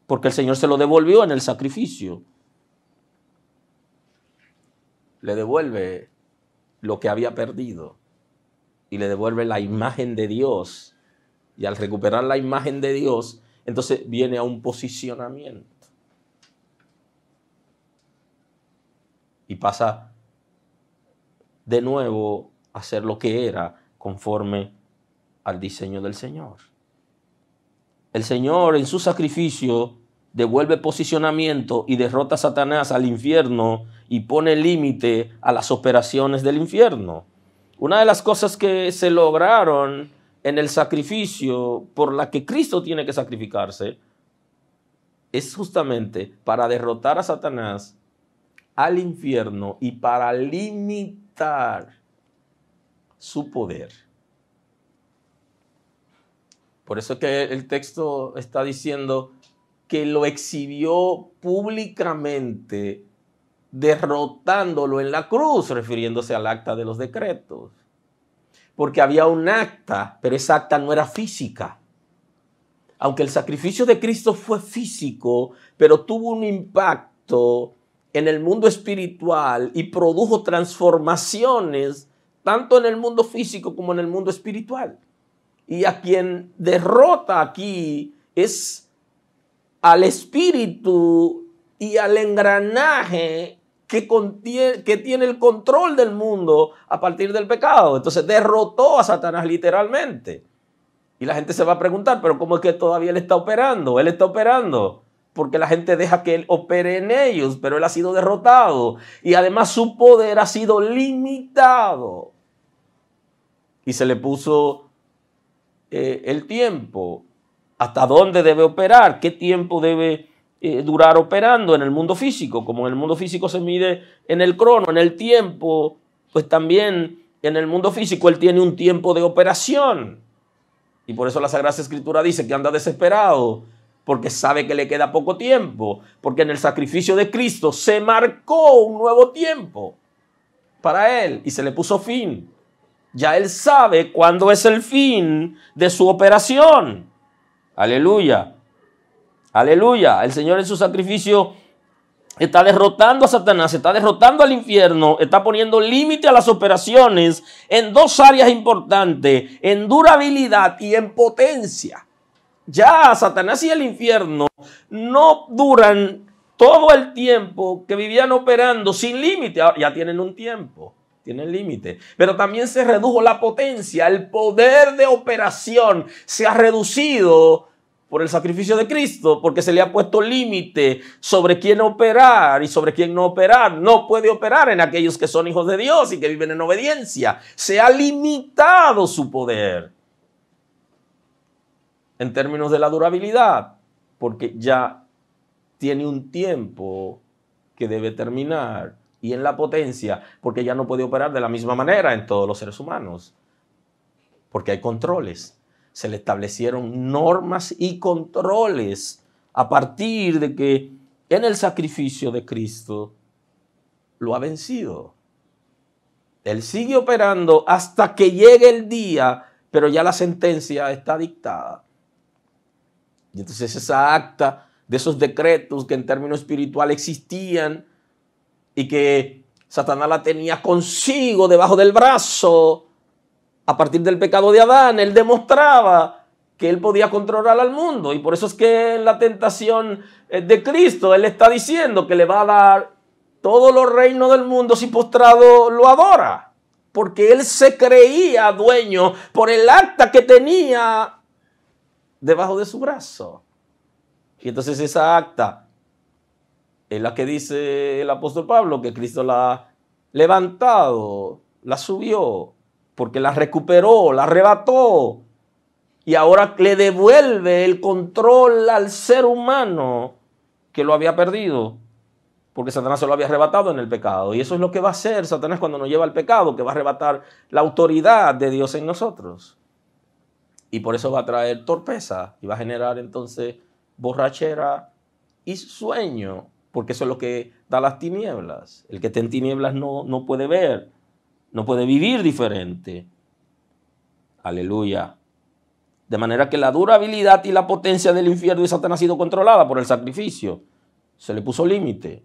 porque el Señor se lo devolvió en el sacrificio. Le devuelve lo que había perdido. Y le devuelve la imagen de Dios. Y al recuperar la imagen de Dios, entonces viene a un posicionamiento. Y pasa de nuevo a ser lo que era conforme al diseño del Señor. El Señor en su sacrificio devuelve posicionamiento y derrota a Satanás al infierno y pone límite a las operaciones del infierno. Una de las cosas que se lograron en el sacrificio por la que Cristo tiene que sacrificarse es justamente para derrotar a Satanás, al infierno y para limitar su poder. Por eso es que el texto está diciendo que lo exhibió públicamente, derrotándolo en la cruz, refiriéndose al acta de los decretos. Porque había un acta, pero esa acta no era física. Aunque el sacrificio de Cristo fue físico, pero tuvo un impacto en el mundo espiritual y produjo transformaciones tanto en el mundo físico como en el mundo espiritual. Y a quien derrota aquí es al espíritu y al engranaje que tiene el control del mundo a partir del pecado. Entonces derrotó a Satanás literalmente. Y la gente se va a preguntar, pero ¿cómo es que todavía él está operando? Él está operando porque la gente deja que él opere en ellos, pero él ha sido derrotado. Y además su poder ha sido limitado. Y se le puso el tiempo, hasta dónde debe operar, qué tiempo debe durar operando en el mundo físico. Como en el mundo físico se mide en el crono, en el tiempo, pues también en el mundo físico él tiene un tiempo de operación. Y por eso la Sagrada Escritura dice que anda desesperado, porque sabe que le queda poco tiempo, porque en el sacrificio de Cristo se marcó un nuevo tiempo para él y se le puso fin. Ya él sabe cuándo es el fin de su operación. Aleluya. Aleluya. El Señor en su sacrificio está derrotando a Satanás, está derrotando al infierno, está poniendo límite a las operaciones en dos áreas importantes, en durabilidad y en potencia. Ya Satanás y el infierno no duran todo el tiempo que vivían operando sin límite. Ya tienen un tiempo, tienen límite. Pero también se redujo la potencia, el poder de operación se ha reducido por el sacrificio de Cristo, porque se le ha puesto límite sobre quién operar y sobre quién no operar. No puede operar en aquellos que son hijos de Dios y que viven en obediencia. Se ha limitado su poder en términos de la durabilidad, porque ya tiene un tiempo que debe terminar, y en la potencia, porque ya no puede operar de la misma manera en todos los seres humanos, porque hay controles. Se le establecieron normas y controles a partir de que en el sacrificio de Cristo lo ha vencido. Él sigue operando hasta que llegue el día, pero ya la sentencia está dictada. Y entonces esa acta de esos decretos que en términos espirituales existían y que Satanás la tenía consigo debajo del brazo, a partir del pecado de Adán, él demostraba que él podía controlar al mundo. Y por eso es que en la tentación de Cristo, él está diciendo que le va a dar todos los reinos del mundo si postrado lo adora. Porque él se creía dueño por el acta que tenía debajo de su brazo. Y entonces esa acta es la que dice el apóstol Pablo, que Cristo la ha levantado, la subió, porque la recuperó, la arrebató, y ahora le devuelve el control al ser humano que lo había perdido, porque Satanás se lo había arrebatado en el pecado. Y eso es lo que va a hacer Satanás cuando nos lleva al pecado, que va a arrebatar la autoridad de Dios en nosotros. Y por eso va a traer torpeza y va a generar entonces borrachera y sueño, porque eso es lo que da las tinieblas. El que está en tinieblas no puede ver, no puede vivir diferente. Aleluya. De manera que la durabilidad y la potencia del infierno y Satanás ha sido controlada por el sacrificio. Se le puso límite.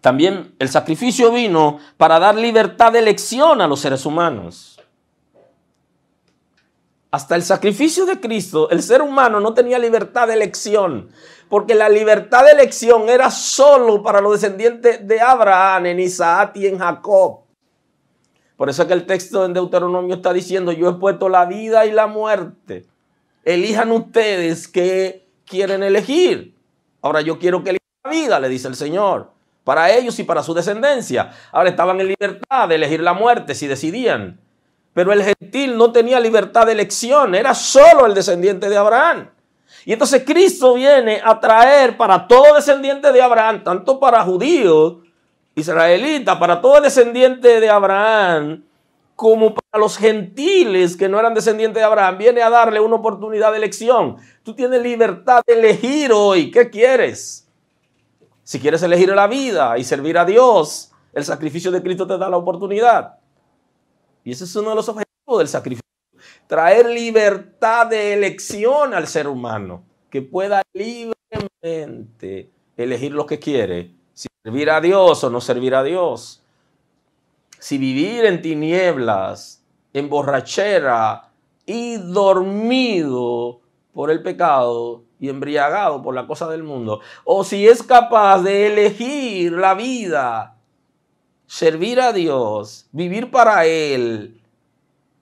También el sacrificio vino para dar libertad de elección a los seres humanos. Hasta el sacrificio de Cristo, el ser humano no tenía libertad de elección, porque la libertad de elección era solo para los descendientes de Abraham, en Isaac y en Jacob. Por eso es que el texto en Deuteronomio está diciendo: yo he puesto la vida y la muerte. Elijan ustedes qué quieren elegir. Ahora yo quiero que elijan la vida, le dice el Señor, para ellos y para su descendencia. Ahora estaban en libertad de elegir la muerte si decidían. Pero el gentil no tenía libertad de elección, era solo el descendiente de Abraham. Y entonces Cristo viene a traer para todo descendiente de Abraham, tanto para judíos, israelitas, para todo descendiente de Abraham, como para los gentiles que no eran descendientes de Abraham, viene a darle una oportunidad de elección. Tú tienes libertad de elegir hoy, ¿qué quieres? Si quieres elegir la vida y servir a Dios, el sacrificio de Cristo te da la oportunidad. Y ese es uno de los objetivos del sacrificio. Traer libertad de elección al ser humano, que pueda libremente elegir lo que quiere. Si servir a Dios o no servir a Dios. Si vivir en tinieblas, en borrachera y dormido por el pecado y embriagado por la cosa del mundo. O si es capaz de elegir la vida, servir a Dios, vivir para Él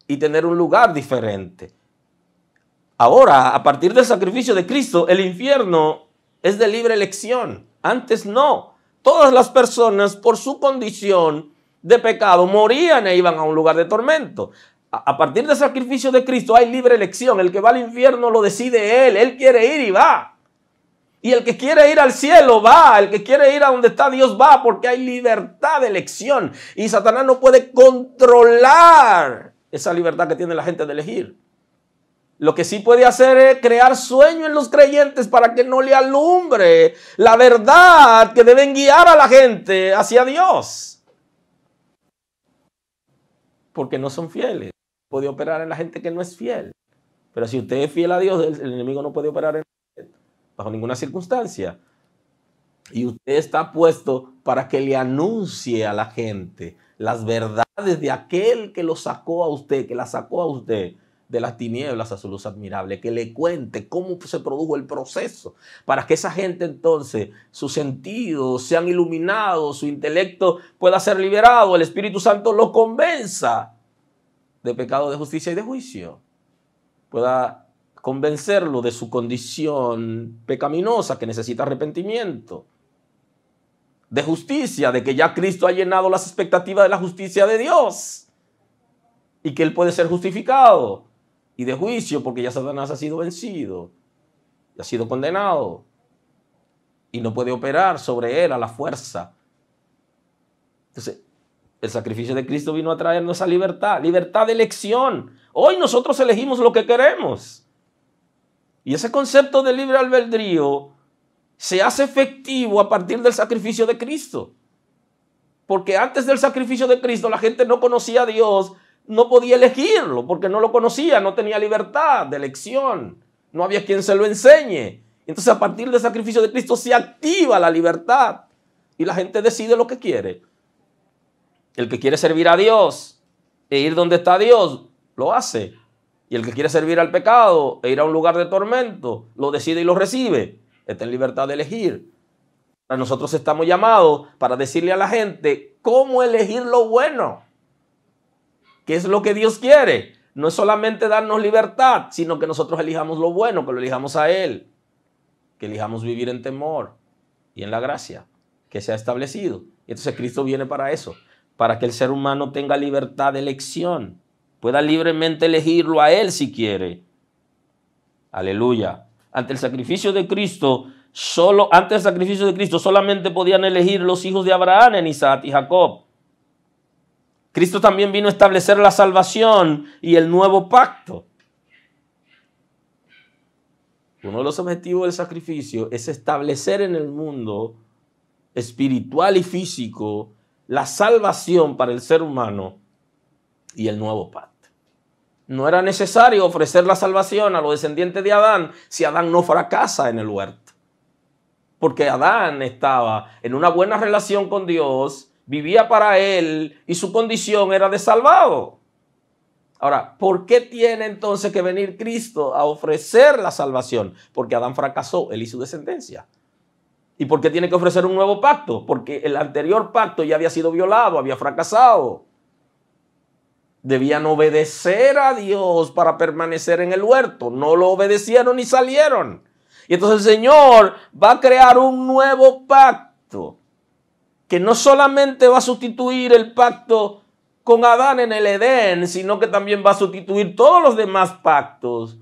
y tener un lugar diferente. Ahora, a partir del sacrificio de Cristo, el infierno es de libre elección. Antes no. Todas las personas, por su condición de pecado, morían e iban a un lugar de tormento. A partir del sacrificio de Cristo hay libre elección. El que va al infierno lo decide Él. Él quiere ir y va. Y el que quiere ir al cielo va, el que quiere ir a donde está Dios va, porque hay libertad de elección. Y Satanás no puede controlar esa libertad que tiene la gente de elegir. Lo que sí puede hacer es crear sueño en los creyentes para que no le alumbre la verdad que deben guiar a la gente hacia Dios. Porque no son fieles. Puede operar en la gente que no es fiel. Pero si usted es fiel a Dios, el enemigo no puede operar en usted bajo ninguna circunstancia. Y usted está puesto para que le anuncie a la gente las verdades de aquel que lo sacó a usted, que la sacó a usted de las tinieblas a su luz admirable, que le cuente cómo se produjo el proceso, para que esa gente entonces, sus sentidos sean iluminados, su intelecto pueda ser liberado, el Espíritu Santo lo convenza de pecado, de justicia y de juicio, pueda convencerlo de su condición pecaminosa que necesita arrepentimiento, de justicia, de que ya Cristo ha llenado las expectativas de la justicia de Dios y que él puede ser justificado, y de juicio porque ya Satanás ha sido vencido, ha sido condenado y no puede operar sobre él a la fuerza. Entonces, el sacrificio de Cristo vino a traernos esa libertad, libertad de elección. Hoy nosotros elegimos lo que queremos. Y ese concepto de libre albedrío se hace efectivo a partir del sacrificio de Cristo. Porque antes del sacrificio de Cristo la gente no conocía a Dios, no podía elegirlo, porque no lo conocía, no tenía libertad de elección, no había quien se lo enseñe. Entonces a partir del sacrificio de Cristo se activa la libertad y la gente decide lo que quiere. El que quiere servir a Dios e ir donde está Dios, lo hace. Y el que quiere servir al pecado e ir a un lugar de tormento, lo decide y lo recibe. Está en libertad de elegir. Nosotros estamos llamados para decirle a la gente cómo elegir lo bueno. ¿Qué es lo que Dios quiere? No es solamente darnos libertad, sino que nosotros elijamos lo bueno, que lo elijamos a Él. Que elijamos vivir en temor y en la gracia que se ha establecido. Y entonces Cristo viene para eso, para que el ser humano tenga libertad de elección, pueda libremente elegirlo a Él si quiere. Aleluya. Ante el sacrificio de Cristo, solamente podían elegir los hijos de Abraham en Isaac y Jacob. Cristo también vino a establecer la salvación y el nuevo pacto. Uno de los objetivos del sacrificio es establecer en el mundo espiritual y físico la salvación para el ser humano y el nuevo pacto. No era necesario ofrecer la salvación a los descendientes de Adán si Adán no fracasa en el huerto. Porque Adán estaba en una buena relación con Dios, vivía para él y su condición era de salvado. Ahora, ¿por qué tiene entonces que venir Cristo a ofrecer la salvación? Porque Adán fracasó, él y su descendencia. ¿Y por qué tiene que ofrecer un nuevo pacto? Porque el anterior pacto ya había sido violado, había fracasado. Debían obedecer a Dios para permanecer en el huerto. No lo obedecieron y salieron. Y entonces el Señor va a crear un nuevo pacto que no solamente va a sustituir el pacto con Adán en el Edén, sino que también va a sustituir todos los demás pactos,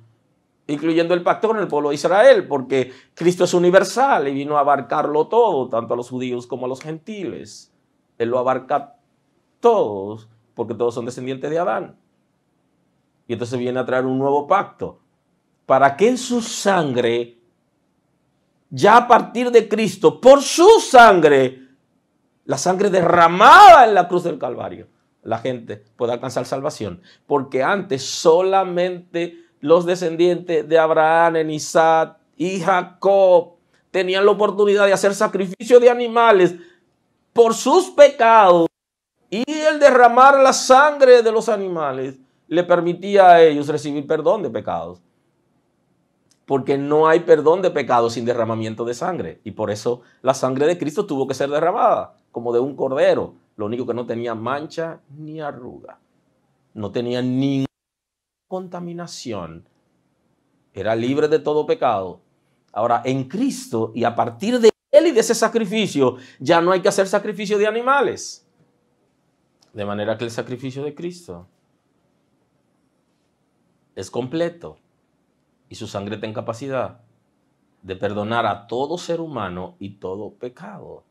incluyendo el pacto con el pueblo de Israel, porque Cristo es universal y vino a abarcarlo todo, tanto a los judíos como a los gentiles. Él lo abarca todos, porque todos son descendientes de Adán. Y entonces viene a traer un nuevo pacto, para que en su sangre, ya a partir de Cristo, por su sangre, la sangre derramada en la cruz del Calvario, la gente puede alcanzar salvación. Porque antes solamente los descendientes de Abraham, en Isaac y Jacob tenían la oportunidad de hacer sacrificio de animales por sus pecados. Y el derramar la sangre de los animales le permitía a ellos recibir perdón de pecados. Porque no hay perdón de pecados sin derramamiento de sangre. Y por eso la sangre de Cristo tuvo que ser derramada, como de un cordero. Lo único que no tenía mancha ni arruga. No tenía ninguna contaminación. Era libre de todo pecado. Ahora, en Cristo y a partir de Él y de ese sacrificio, ya no hay que hacer sacrificio de animales. De manera que el sacrificio de Cristo es completo. Y su sangre tiene capacidad de perdonar a todo ser humano y todo pecado.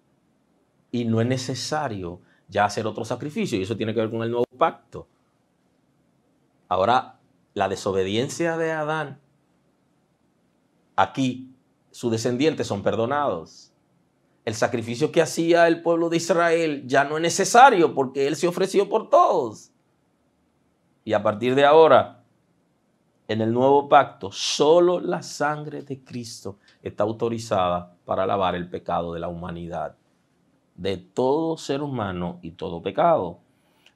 Y no es necesario ya hacer otro sacrificio. Y eso tiene que ver con el nuevo pacto. Ahora, la desobediencia de Adán, aquí sus descendientes son perdonados. El sacrificio que hacía el pueblo de Israel ya no es necesario porque Él se ofreció por todos. Y a partir de ahora, En el nuevo pacto, solo la sangre de Cristo está autorizada para lavar el pecado de la humanidad, de todo ser humano y todo pecado.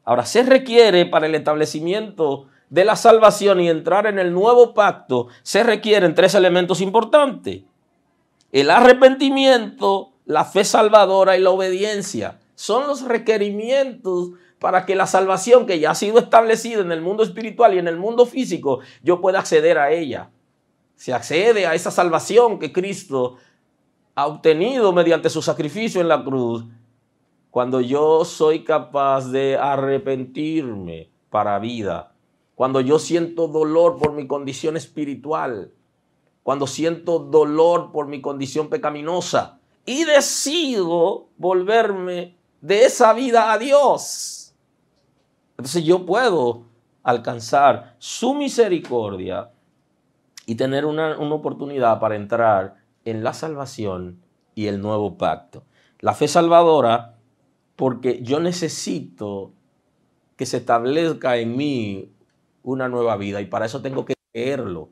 Ahora, se requiere para el establecimiento de la salvación y entrar en el nuevo pacto, se requieren 3 elementos importantes: el arrepentimiento, la fe salvadora y la obediencia. Son los requerimientos para que la salvación que ya ha sido establecida en el mundo espiritual y en el mundo físico, yo pueda acceder a ella. Se accede a esa salvación que Cristo ha obtenido mediante su sacrificio en la cruz cuando yo soy capaz de arrepentirme para vida, cuando yo siento dolor por mi condición espiritual, cuando siento dolor por mi condición pecaminosa y decido volverme de esa vida a Dios. Entonces yo puedo alcanzar su misericordia y tener una oportunidad para entrar en la salvación y el nuevo pacto. La fe salvadora, porque yo necesito que se establezca en mí una nueva vida y para eso tengo que creerlo.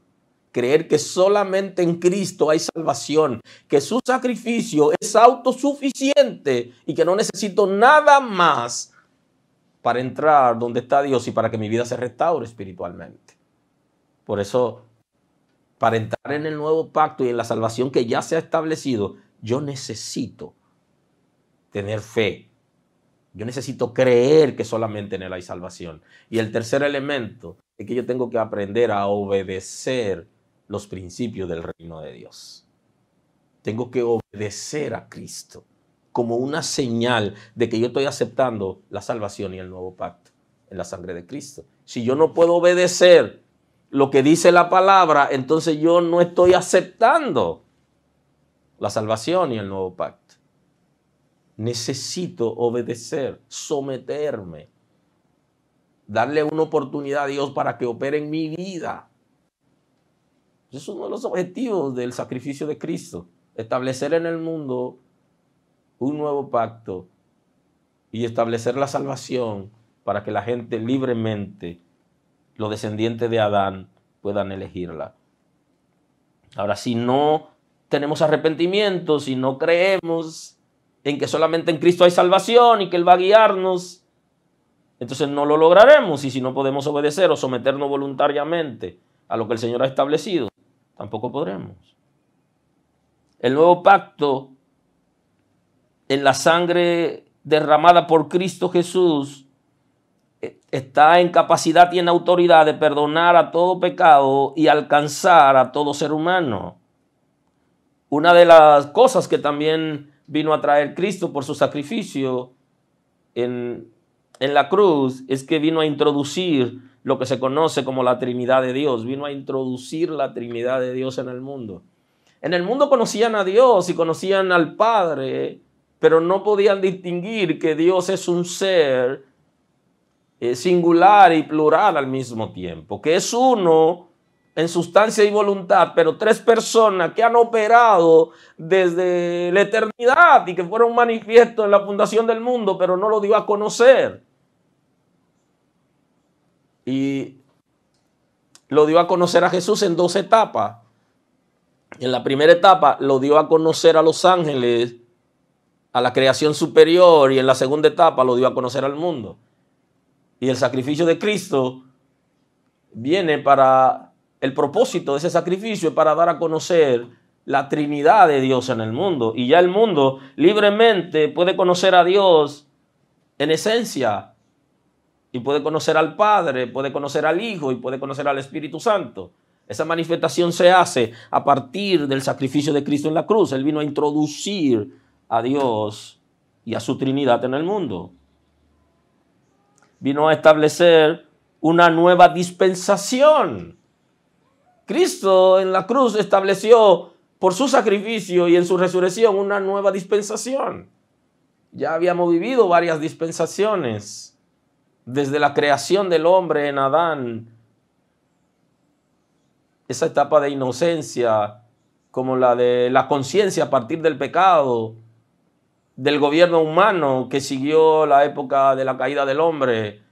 Creer que solamente en Cristo hay salvación, que su sacrificio es autosuficiente y que no necesito nada más para entrar donde está Dios y para que mi vida se restaure espiritualmente. Por eso, para entrar en el nuevo pacto y en la salvación que ya se ha establecido, yo necesito tener fe. Yo necesito creer que solamente en Él hay salvación. Y el tercer elemento es que yo tengo que aprender a obedecer los principios del reino de Dios. Tengo que obedecer a Cristo como una señal de que yo estoy aceptando la salvación y el nuevo pacto en la sangre de Cristo. Si yo no puedo obedecer lo que dice la palabra, entonces yo no estoy aceptando la salvación y el nuevo pacto. Necesito obedecer, someterme, darle una oportunidad a Dios para que opere en mi vida. Ese es uno de los objetivos del sacrificio de Cristo, establecer en el mundo un nuevo pacto y establecer la salvación para que la gente libremente, los descendientes de Adán, puedan elegirla. Ahora, si no tenemos arrepentimiento, si no creemos en que solamente en Cristo hay salvación y que Él va a guiarnos, entonces no lo lograremos. Y si no podemos obedecer o someternos voluntariamente a lo que el Señor ha establecido, tampoco podremos. El nuevo pacto en la sangre derramada por Cristo Jesús está en capacidad y en autoridad de perdonar a todo pecado y alcanzar a todo ser humano. Una de las cosas que también vino a traer Cristo por su sacrificio en la cruz es que vino a introducir lo que se conoce como la Trinidad de Dios. Vino a introducir la Trinidad de Dios en el mundo. En el mundo conocían a Dios y conocían al Padre, pero no podían distinguir que Dios es un ser singular y plural al mismo tiempo, que es uno en sustancia y voluntad, pero 3 personas que han operado desde la eternidad y que fueron manifiestos en la fundación del mundo, pero no lo dio a conocer. Y lo dio a conocer a Jesús en 2 etapas. En la primera etapa lo dio a conocer a los ángeles, a la creación superior, y en la segunda etapa lo dio a conocer al mundo. Y el sacrificio de Cristo viene para el propósito de ese sacrificio, es para dar a conocer la Trinidad de Dios en el mundo. Y ya el mundo libremente puede conocer a Dios en esencia, y puede conocer al Padre, puede conocer al Hijo y puede conocer al Espíritu Santo. Esa manifestación se hace a partir del sacrificio de Cristo en la cruz. Él vino a introducir a Dios y a su Trinidad en el mundo. Vino a establecer una nueva dispensación. Cristo en la cruz estableció por su sacrificio y en su resurrección una nueva dispensación. Ya habíamos vivido varias dispensaciones desde la creación del hombre en Adán. Esa etapa de inocencia, como la de la conciencia a partir del pecado, del gobierno humano que siguió la época de la caída del hombre,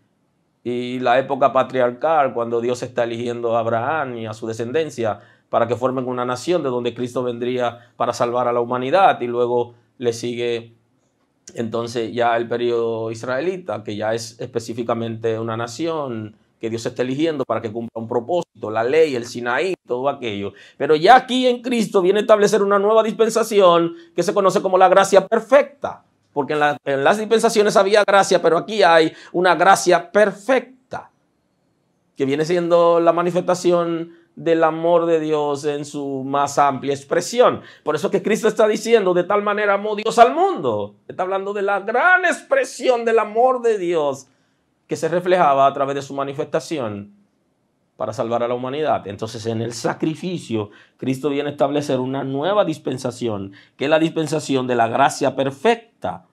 y la época patriarcal, cuando Dios está eligiendo a Abraham y a su descendencia para que formen una nación de donde Cristo vendría para salvar a la humanidad, y luego le sigue entonces ya el periodo israelita, que ya es específicamente una nación que Dios está eligiendo para que cumpla un propósito, la ley, el Sinaí, todo aquello. Pero ya aquí en Cristo viene a establecer una nueva dispensación que se conoce como la gracia perfecta. Porque en las dispensaciones había gracia, pero aquí hay una gracia perfecta, que viene siendo la manifestación del amor de Dios en su más amplia expresión. Por eso que Cristo está diciendo, de tal manera amó Dios al mundo. Está hablando de la gran expresión del amor de Dios que se reflejaba a través de su manifestación para salvar a la humanidad. Entonces, en el sacrificio, Cristo viene a establecer una nueva dispensación, que es la dispensación de la gracia perfecta.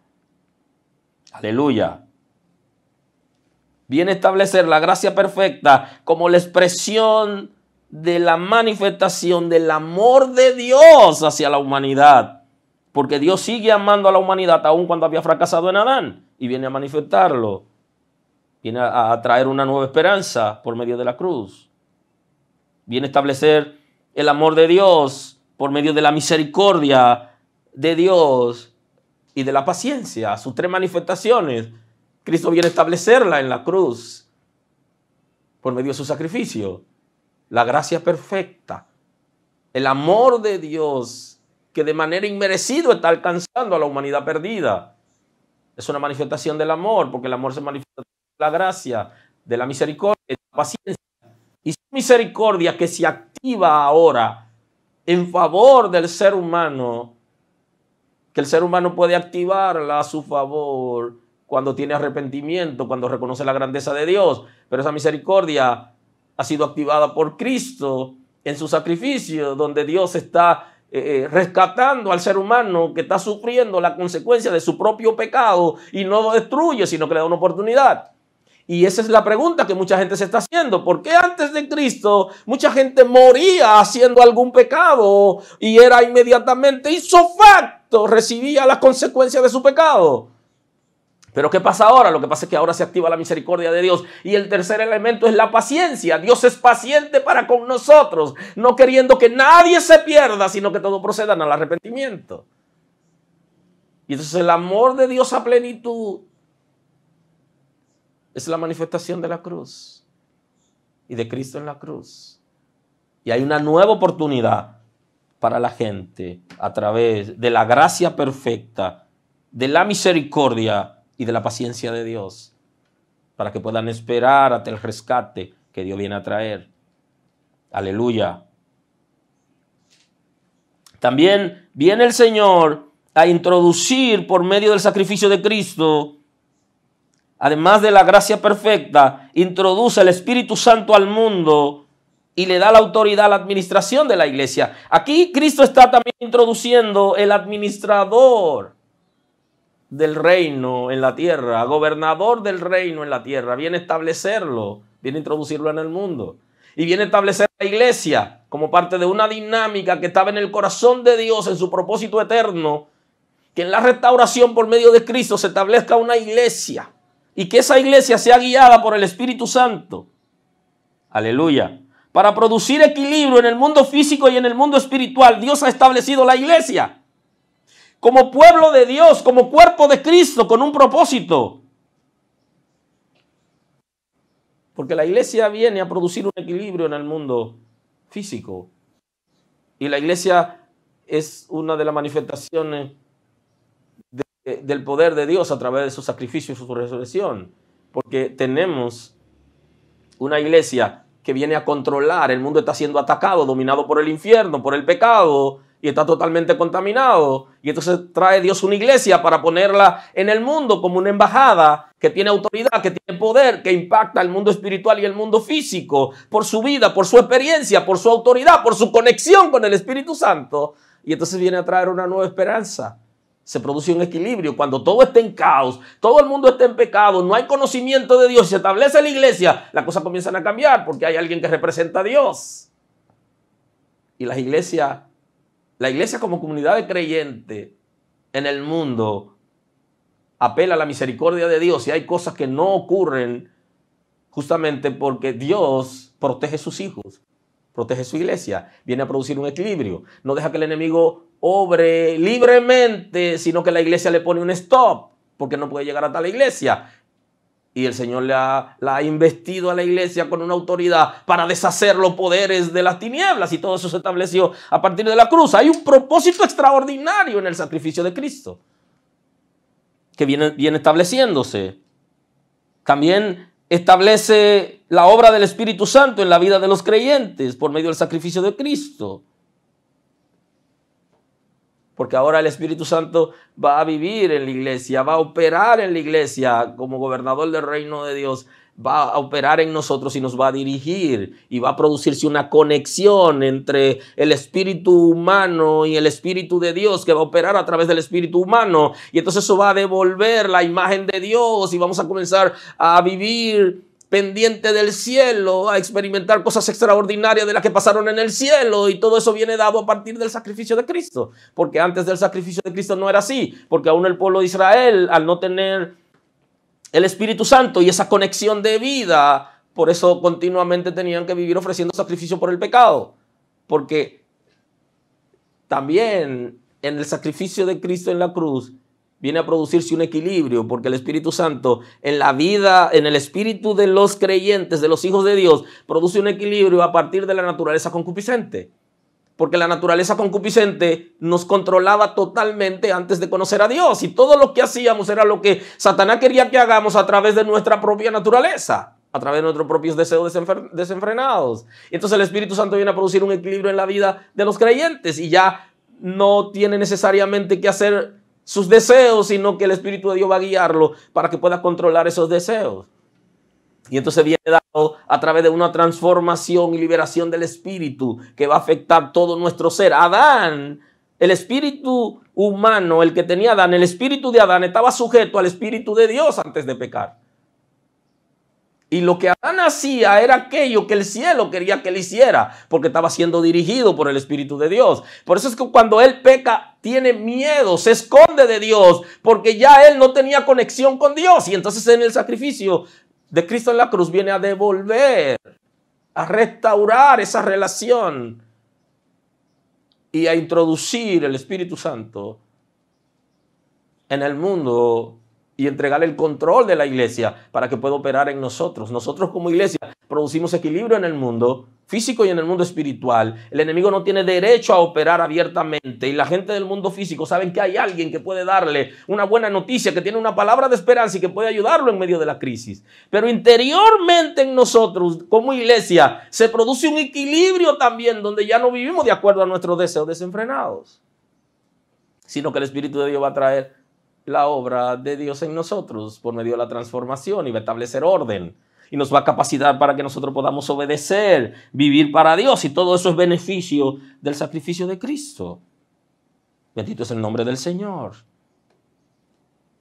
Aleluya. Viene a establecer la gracia perfecta como la expresión de la manifestación del amor de Dios hacia la humanidad. Porque Dios sigue amando a la humanidad aun cuando había fracasado en Adán, y viene a manifestarlo. Viene a traer una nueva esperanza por medio de la cruz. Viene a establecer el amor de Dios por medio de la misericordia de Dios y de la paciencia. Sus tres manifestaciones, Cristo viene a establecerla en la cruz por medio de su sacrificio. La gracia perfecta, el amor de Dios que de manera inmerecida está alcanzando a la humanidad perdida. Es una manifestación del amor, porque el amor se manifiesta la gracia, de la misericordia, de la paciencia. Y su misericordia que se activa ahora en favor del ser humano, que el ser humano puede activarla a su favor cuando tiene arrepentimiento, cuando reconoce la grandeza de Dios. Pero esa misericordia ha sido activada por Cristo en su sacrificio, donde Dios está rescatando al ser humano que está sufriendo la consecuencia de su propio pecado, y no lo destruye, sino que le da una oportunidad. Y esa es la pregunta que mucha gente se está haciendo. ¿Por qué antes de Cristo mucha gente moría haciendo algún pecado y era inmediatamente ipso facto, recibía las consecuencias de su pecado? Pero ¿qué pasa ahora? Lo que pasa es que ahora se activa la misericordia de Dios. Y el tercer elemento es la paciencia. Dios es paciente para con nosotros, no queriendo que nadie se pierda, sino que todos procedan al arrepentimiento. Y entonces el amor de Dios a plenitud es la manifestación de la cruz y de Cristo en la cruz. Y hay una nueva oportunidad para la gente a través de la gracia perfecta, de la misericordia y de la paciencia de Dios, para que puedan esperar hasta el rescate que Dios viene a traer. Aleluya. También viene el Señor a introducir por medio del sacrificio de Cristo, además de la gracia perfecta, introduce el Espíritu Santo al mundo y le da la autoridad a la administración de la iglesia. Aquí Cristo está también introduciendo el administrador del reino en la tierra, gobernador del reino en la tierra. Viene a establecerlo, viene a introducirlo en el mundo. Y viene a establecer la iglesia como parte de una dinámica que estaba en el corazón de Dios, en su propósito eterno, que en la restauración por medio de Cristo se establezca una iglesia. Y que esa iglesia sea guiada por el Espíritu Santo. Aleluya. Para producir equilibrio en el mundo físico y en el mundo espiritual, Dios ha establecido la iglesia como pueblo de Dios, como cuerpo de Cristo, con un propósito. Porque la iglesia viene a producir un equilibrio en el mundo físico. Y la iglesia es una de las manifestaciones del poder de Dios a través de su sacrificio y su resurrección. Porque tenemos una iglesia que viene a controlar. El mundo está siendo atacado, dominado por el infierno, por el pecado, y está totalmente contaminado. Y entonces trae Dios una iglesia para ponerla en el mundo como una embajada que tiene autoridad, que tiene poder, que impacta el mundo espiritual y el mundo físico por su vida, por su experiencia, por su autoridad, por su conexión con el Espíritu Santo. Y entonces viene a traer una nueva esperanza. Se produce un equilibrio cuando todo está en caos, todo el mundo está en pecado, no hay conocimiento de Dios, se establece la iglesia, las cosas comienzan a cambiar porque hay alguien que representa a Dios. Y la iglesia como comunidad de creyentes en el mundo apela a la misericordia de Dios, y hay cosas que no ocurren justamente porque Dios protege sus hijos, protege su iglesia, viene a producir un equilibrio. No deja que el enemigo obre libremente, sino que la iglesia le pone un stop, porque no puede llegar hasta la iglesia. Y el Señor la ha investido a la iglesia con una autoridad para deshacer los poderes de las tinieblas, y todo eso se estableció a partir de la cruz. Hay un propósito extraordinario en el sacrificio de Cristo que viene estableciéndose. También establece la obra del Espíritu Santo en la vida de los creyentes por medio del sacrificio de Cristo. Porque ahora el Espíritu Santo va a vivir en la iglesia, va a operar en la iglesia como gobernador del reino de Dios, va a operar en nosotros y nos va a dirigir, y va a producirse una conexión entre el espíritu humano y el Espíritu de Dios, que va a operar a través del espíritu humano, y entonces eso va a devolver la imagen de Dios y vamos a comenzar a vivir pendiente del cielo, a experimentar cosas extraordinarias de las que pasaron en el cielo, y todo eso viene dado a partir del sacrificio de Cristo, porque antes del sacrificio de Cristo no era así, porque aún el pueblo de Israel, al no tener el Espíritu Santo y esa conexión de vida, por eso continuamente tenían que vivir ofreciendo sacrificio por el pecado, porque también en el sacrificio de Cristo en la cruz viene a producirse un equilibrio, porque el Espíritu Santo en la vida, en el espíritu de los creyentes, de los hijos de Dios, produce un equilibrio a partir de la naturaleza concupiscente. Porque la naturaleza concupiscente nos controlaba totalmente antes de conocer a Dios, y todo lo que hacíamos era lo que Satanás quería que hagamos a través de nuestra propia naturaleza, a través de nuestros propios deseos desenfrenados. Y entonces el Espíritu Santo viene a producir un equilibrio en la vida de los creyentes, y ya no tiene necesariamente que hacer sus deseos, sino que el Espíritu de Dios va a guiarlo para que pueda controlar esos deseos. Y entonces viene dado a través de una transformación y liberación del espíritu que va a afectar todo nuestro ser. Adán, el espíritu humano, el que tenía Adán, el espíritu de Adán estaba sujeto al Espíritu de Dios antes de pecar. Y lo que Adán hacía era aquello que el cielo quería que él hiciera, porque estaba siendo dirigido por el Espíritu de Dios. Por eso es que cuando él peca, tiene miedo, se esconde de Dios, porque ya él no tenía conexión con Dios. Y entonces en el sacrificio de Cristo en la cruz viene a devolver, a restaurar esa relación y a introducir el Espíritu Santo en el mundo y entregarle el control de la iglesia para que pueda operar en nosotros. Nosotros como iglesia producimos equilibrio en el mundo físico y en el mundo espiritual. El enemigo no tiene derecho a operar abiertamente, y la gente del mundo físico saben que hay alguien que puede darle una buena noticia, que tiene una palabra de esperanza y que puede ayudarlo en medio de la crisis. Pero interiormente en nosotros como iglesia se produce un equilibrio también, donde ya no vivimos de acuerdo a nuestros deseos desenfrenados, sino que el Espíritu de Dios va a traer la obra de Dios en nosotros por medio de la transformación, y va a establecer orden y nos va a capacitar para que nosotros podamos obedecer, vivir para Dios, y todo eso es beneficio del sacrificio de Cristo. Bendito es el nombre del Señor.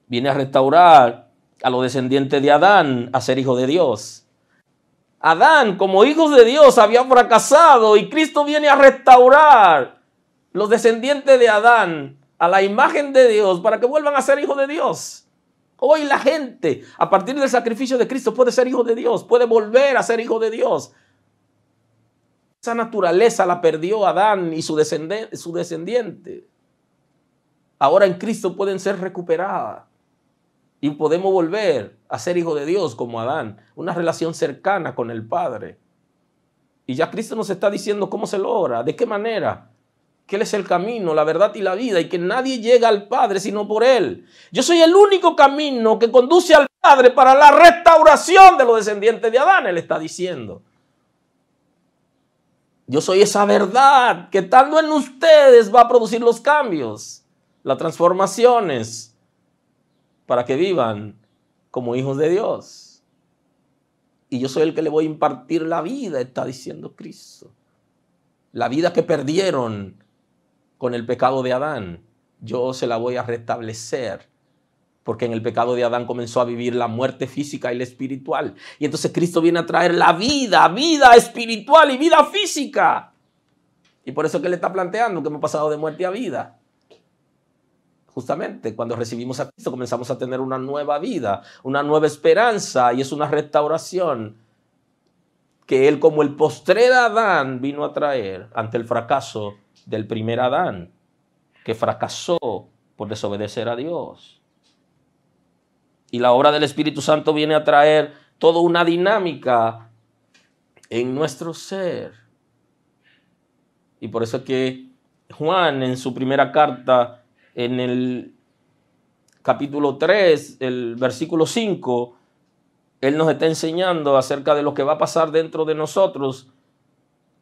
Viene a restaurar a los descendientes de Adán a ser hijos de Dios. Adán, como hijos de Dios, había fracasado, y Cristo viene a restaurar los descendientes de Adán a la imagen de Dios para que vuelvan a ser hijos de Dios. Hoy la gente, a partir del sacrificio de Cristo, puede ser hijo de Dios, puede volver a ser hijo de Dios. Esa naturaleza la perdió Adán y su descendiente. Ahora en Cristo pueden ser recuperadas y podemos volver a ser hijos de Dios como Adán, una relación cercana con el Padre. Y ya Cristo nos está diciendo cómo se logra, de qué manera. Que Él es el camino, la verdad y la vida, y que nadie llega al Padre sino por Él. Yo soy el único camino que conduce al Padre para la restauración de los descendientes de Adán, Él está diciendo. Yo soy esa verdad que estando en ustedes va a producir los cambios, las transformaciones, para que vivan como hijos de Dios. Y yo soy el que le voy a impartir la vida, está diciendo Cristo. La vida que perdieron con el pecado de Adán, yo se la voy a restablecer, porque en el pecado de Adán comenzó a vivir la muerte física y la espiritual. Y entonces Cristo viene a traer la vida, vida espiritual y vida física. Y por eso que Él está planteando que hemos pasado de muerte a vida. Justamente cuando recibimos a Cristo comenzamos a tener una nueva vida, una nueva esperanza, y es una restauración que Él, como el postrer Adán, vino a traer ante el fracaso del primer Adán, que fracasó por desobedecer a Dios. Y la obra del Espíritu Santo viene a traer toda una dinámica en nuestro ser. Y por eso es que Juan, en su primera carta, en el capítulo 3, el versículo 5, él nos está enseñando acerca de lo que va a pasar dentro de nosotros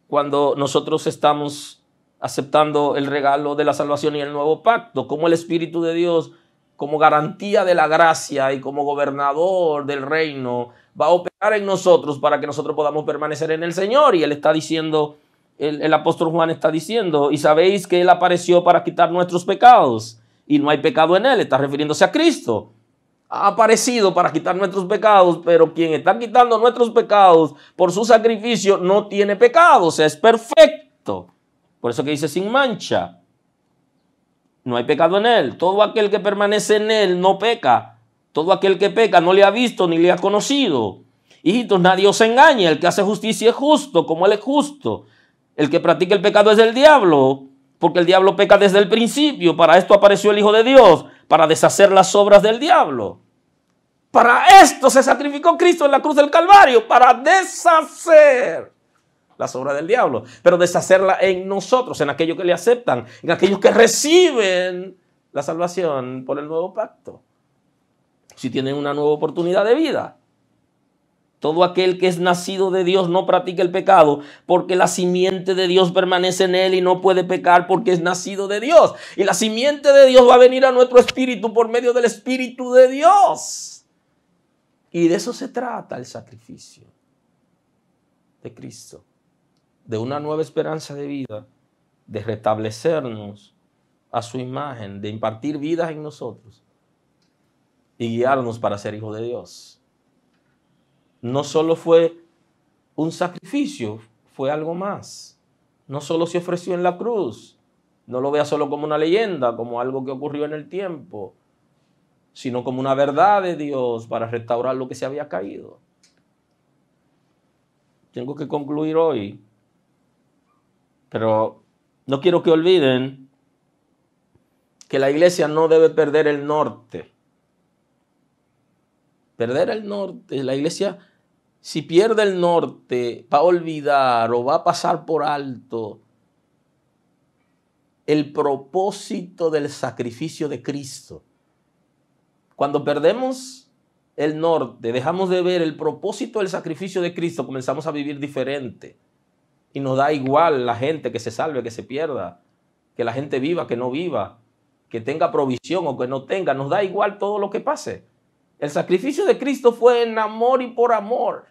cuando nosotros estamos aceptando el regalo de la salvación y el nuevo pacto, como el Espíritu de Dios, como garantía de la gracia y como gobernador del reino, va a operar en nosotros para que nosotros podamos permanecer en el Señor. Y él está diciendo, el apóstol Juan está diciendo, y sabéis que Él apareció para quitar nuestros pecados, y no hay pecado en Él. Está refiriéndose a Cristo. Ha aparecido para quitar nuestros pecados, pero quien está quitando nuestros pecados por su sacrificio no tiene pecado, o sea, es perfecto. Por eso que dice sin mancha. No hay pecado en Él. Todo aquel que permanece en Él no peca. Todo aquel que peca no le ha visto ni le ha conocido. Hijitos, nadie os engañe. El que hace justicia es justo, como Él es justo. El que practica el pecado es del diablo, porque el diablo peca desde el principio. Para esto apareció el Hijo de Dios, para deshacer las obras del diablo. Para esto se sacrificó Cristo en la cruz del Calvario, para deshacer las obras del diablo, pero deshacerla en nosotros, en aquellos que le aceptan, en aquellos que reciben la salvación por el nuevo pacto. Si tienen una nueva oportunidad de vida. Todo aquel que es nacido de Dios no practica el pecado, porque la simiente de Dios permanece en él y no puede pecar porque es nacido de Dios. Y la simiente de Dios va a venir a nuestro espíritu por medio del Espíritu de Dios. Y de eso se trata el sacrificio de Cristo, de una nueva esperanza de vida, de restablecernos a su imagen, de impartir vidas en nosotros y guiarnos para ser hijos de Dios. No solo fue un sacrificio, fue algo más. No solo se ofreció en la cruz, no lo vea solo como una leyenda, como algo que ocurrió en el tiempo, sino como una verdad de Dios para restaurar lo que se había caído. Tengo que concluir hoy, pero no quiero que olviden que la iglesia no debe perder el norte. Perder el norte, la iglesia, si pierde el norte, va a olvidar o va a pasar por alto el propósito del sacrificio de Cristo. Cuando perdemos el norte, dejamos de ver el propósito del sacrificio de Cristo, comenzamos a vivir diferente. Y nos da igual la gente que se salve, que se pierda, que la gente viva, que no viva, que tenga provisión o que no tenga, nos da igual todo lo que pase. El sacrificio de Cristo fue en amor y por amor.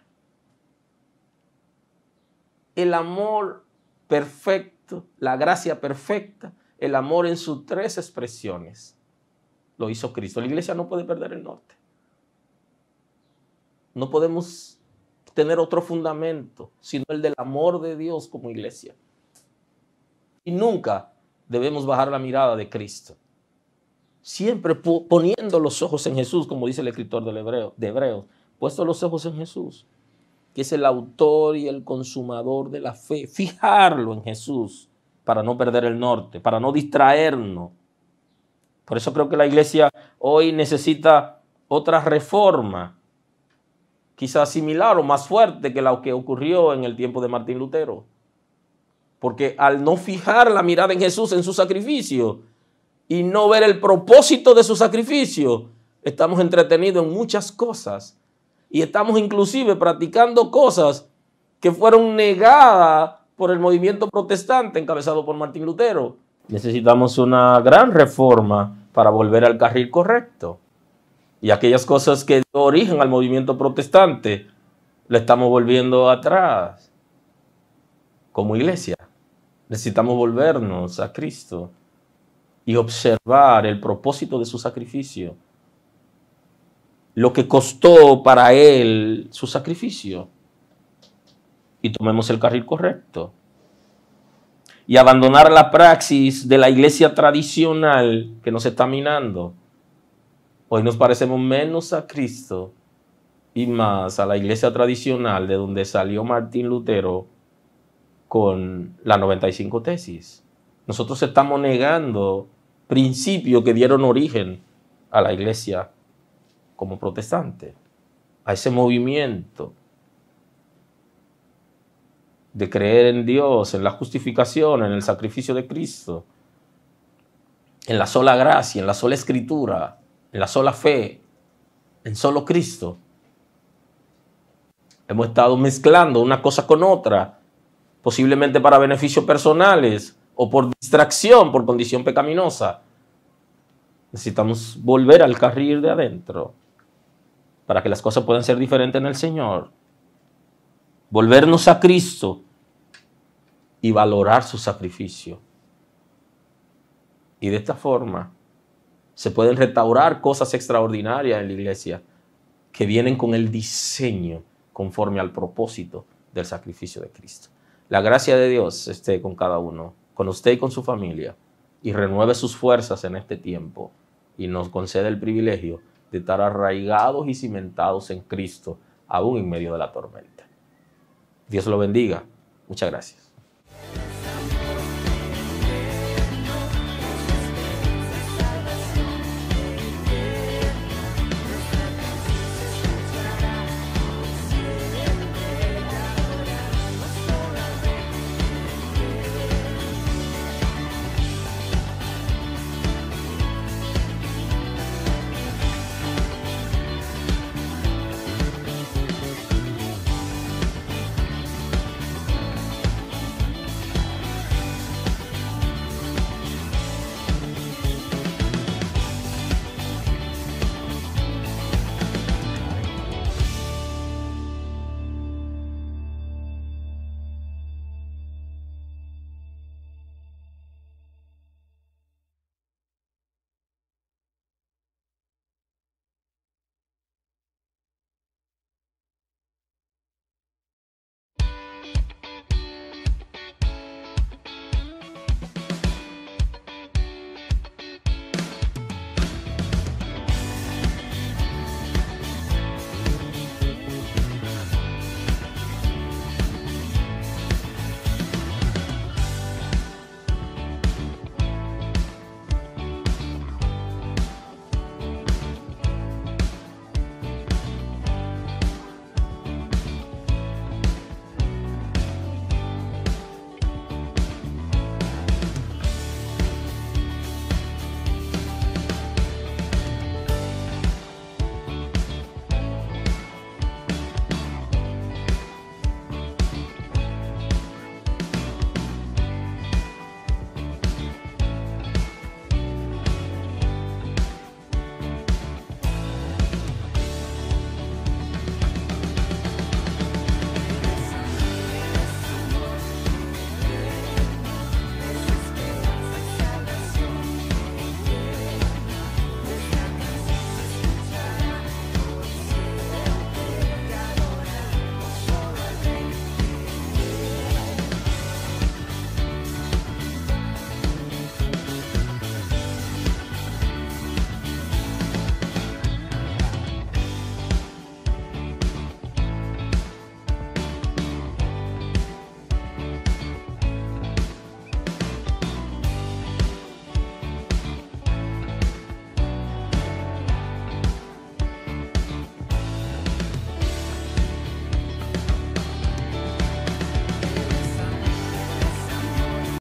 El amor perfecto, la gracia perfecta, el amor en sus tres expresiones. Lo hizo Cristo. La iglesia no puede perder el norte. No podemos tener otro fundamento, sino el del amor de Dios como iglesia. Y nunca debemos bajar la mirada de Cristo. Siempre poniendo los ojos en Jesús, como dice el escritor de Hebreos, puesto los ojos en Jesús, que es el autor y el consumador de la fe. Fijarlo en Jesús para no perder el norte, para no distraernos. Por eso creo que la iglesia hoy necesita otra reforma, quizás similar o más fuerte que la que ocurrió en el tiempo de Martín Lutero. Porque al no fijar la mirada en Jesús, en su sacrificio, y no ver el propósito de su sacrificio, estamos entretenidos en muchas cosas. Y estamos inclusive practicando cosas que fueron negadas por el movimiento protestante encabezado por Martín Lutero. Necesitamos una gran reforma para volver al carril correcto. Y aquellas cosas que dio origen al movimiento protestante, le estamos volviendo atrás. Como iglesia, necesitamos volvernos a Cristo y observar el propósito de su sacrificio. Lo que costó para Él su sacrificio. Y tomemos el carril correcto. y abandonar la praxis de la iglesia tradicional que nos está minando. Hoy nos parecemos menos a Cristo y más a la iglesia tradicional de donde salió Martín Lutero con las 95 tesis. Nosotros estamos negando principios que dieron origen a la iglesia como protestante, a ese movimiento de creer en Dios, en la justificación, en el sacrificio de Cristo, en la sola gracia, en la sola escritura, en la sola fe, en solo Cristo. Hemos estado mezclando una cosa con otra, posiblemente para beneficios personales o por distracción, por condición pecaminosa. Necesitamos volver al carril de adentro para que las cosas puedan ser diferentes en el Señor. Volvernos a Cristo y valorar su sacrificio. Y de esta forma se pueden restaurar cosas extraordinarias en la iglesia que vienen con el diseño conforme al propósito del sacrificio de Cristo. La gracia de Dios esté con cada uno, con usted y con su familia, y renueve sus fuerzas en este tiempo y nos concede el privilegio de estar arraigados y cimentados en Cristo, aún en medio de la tormenta. Dios lo bendiga. Muchas gracias.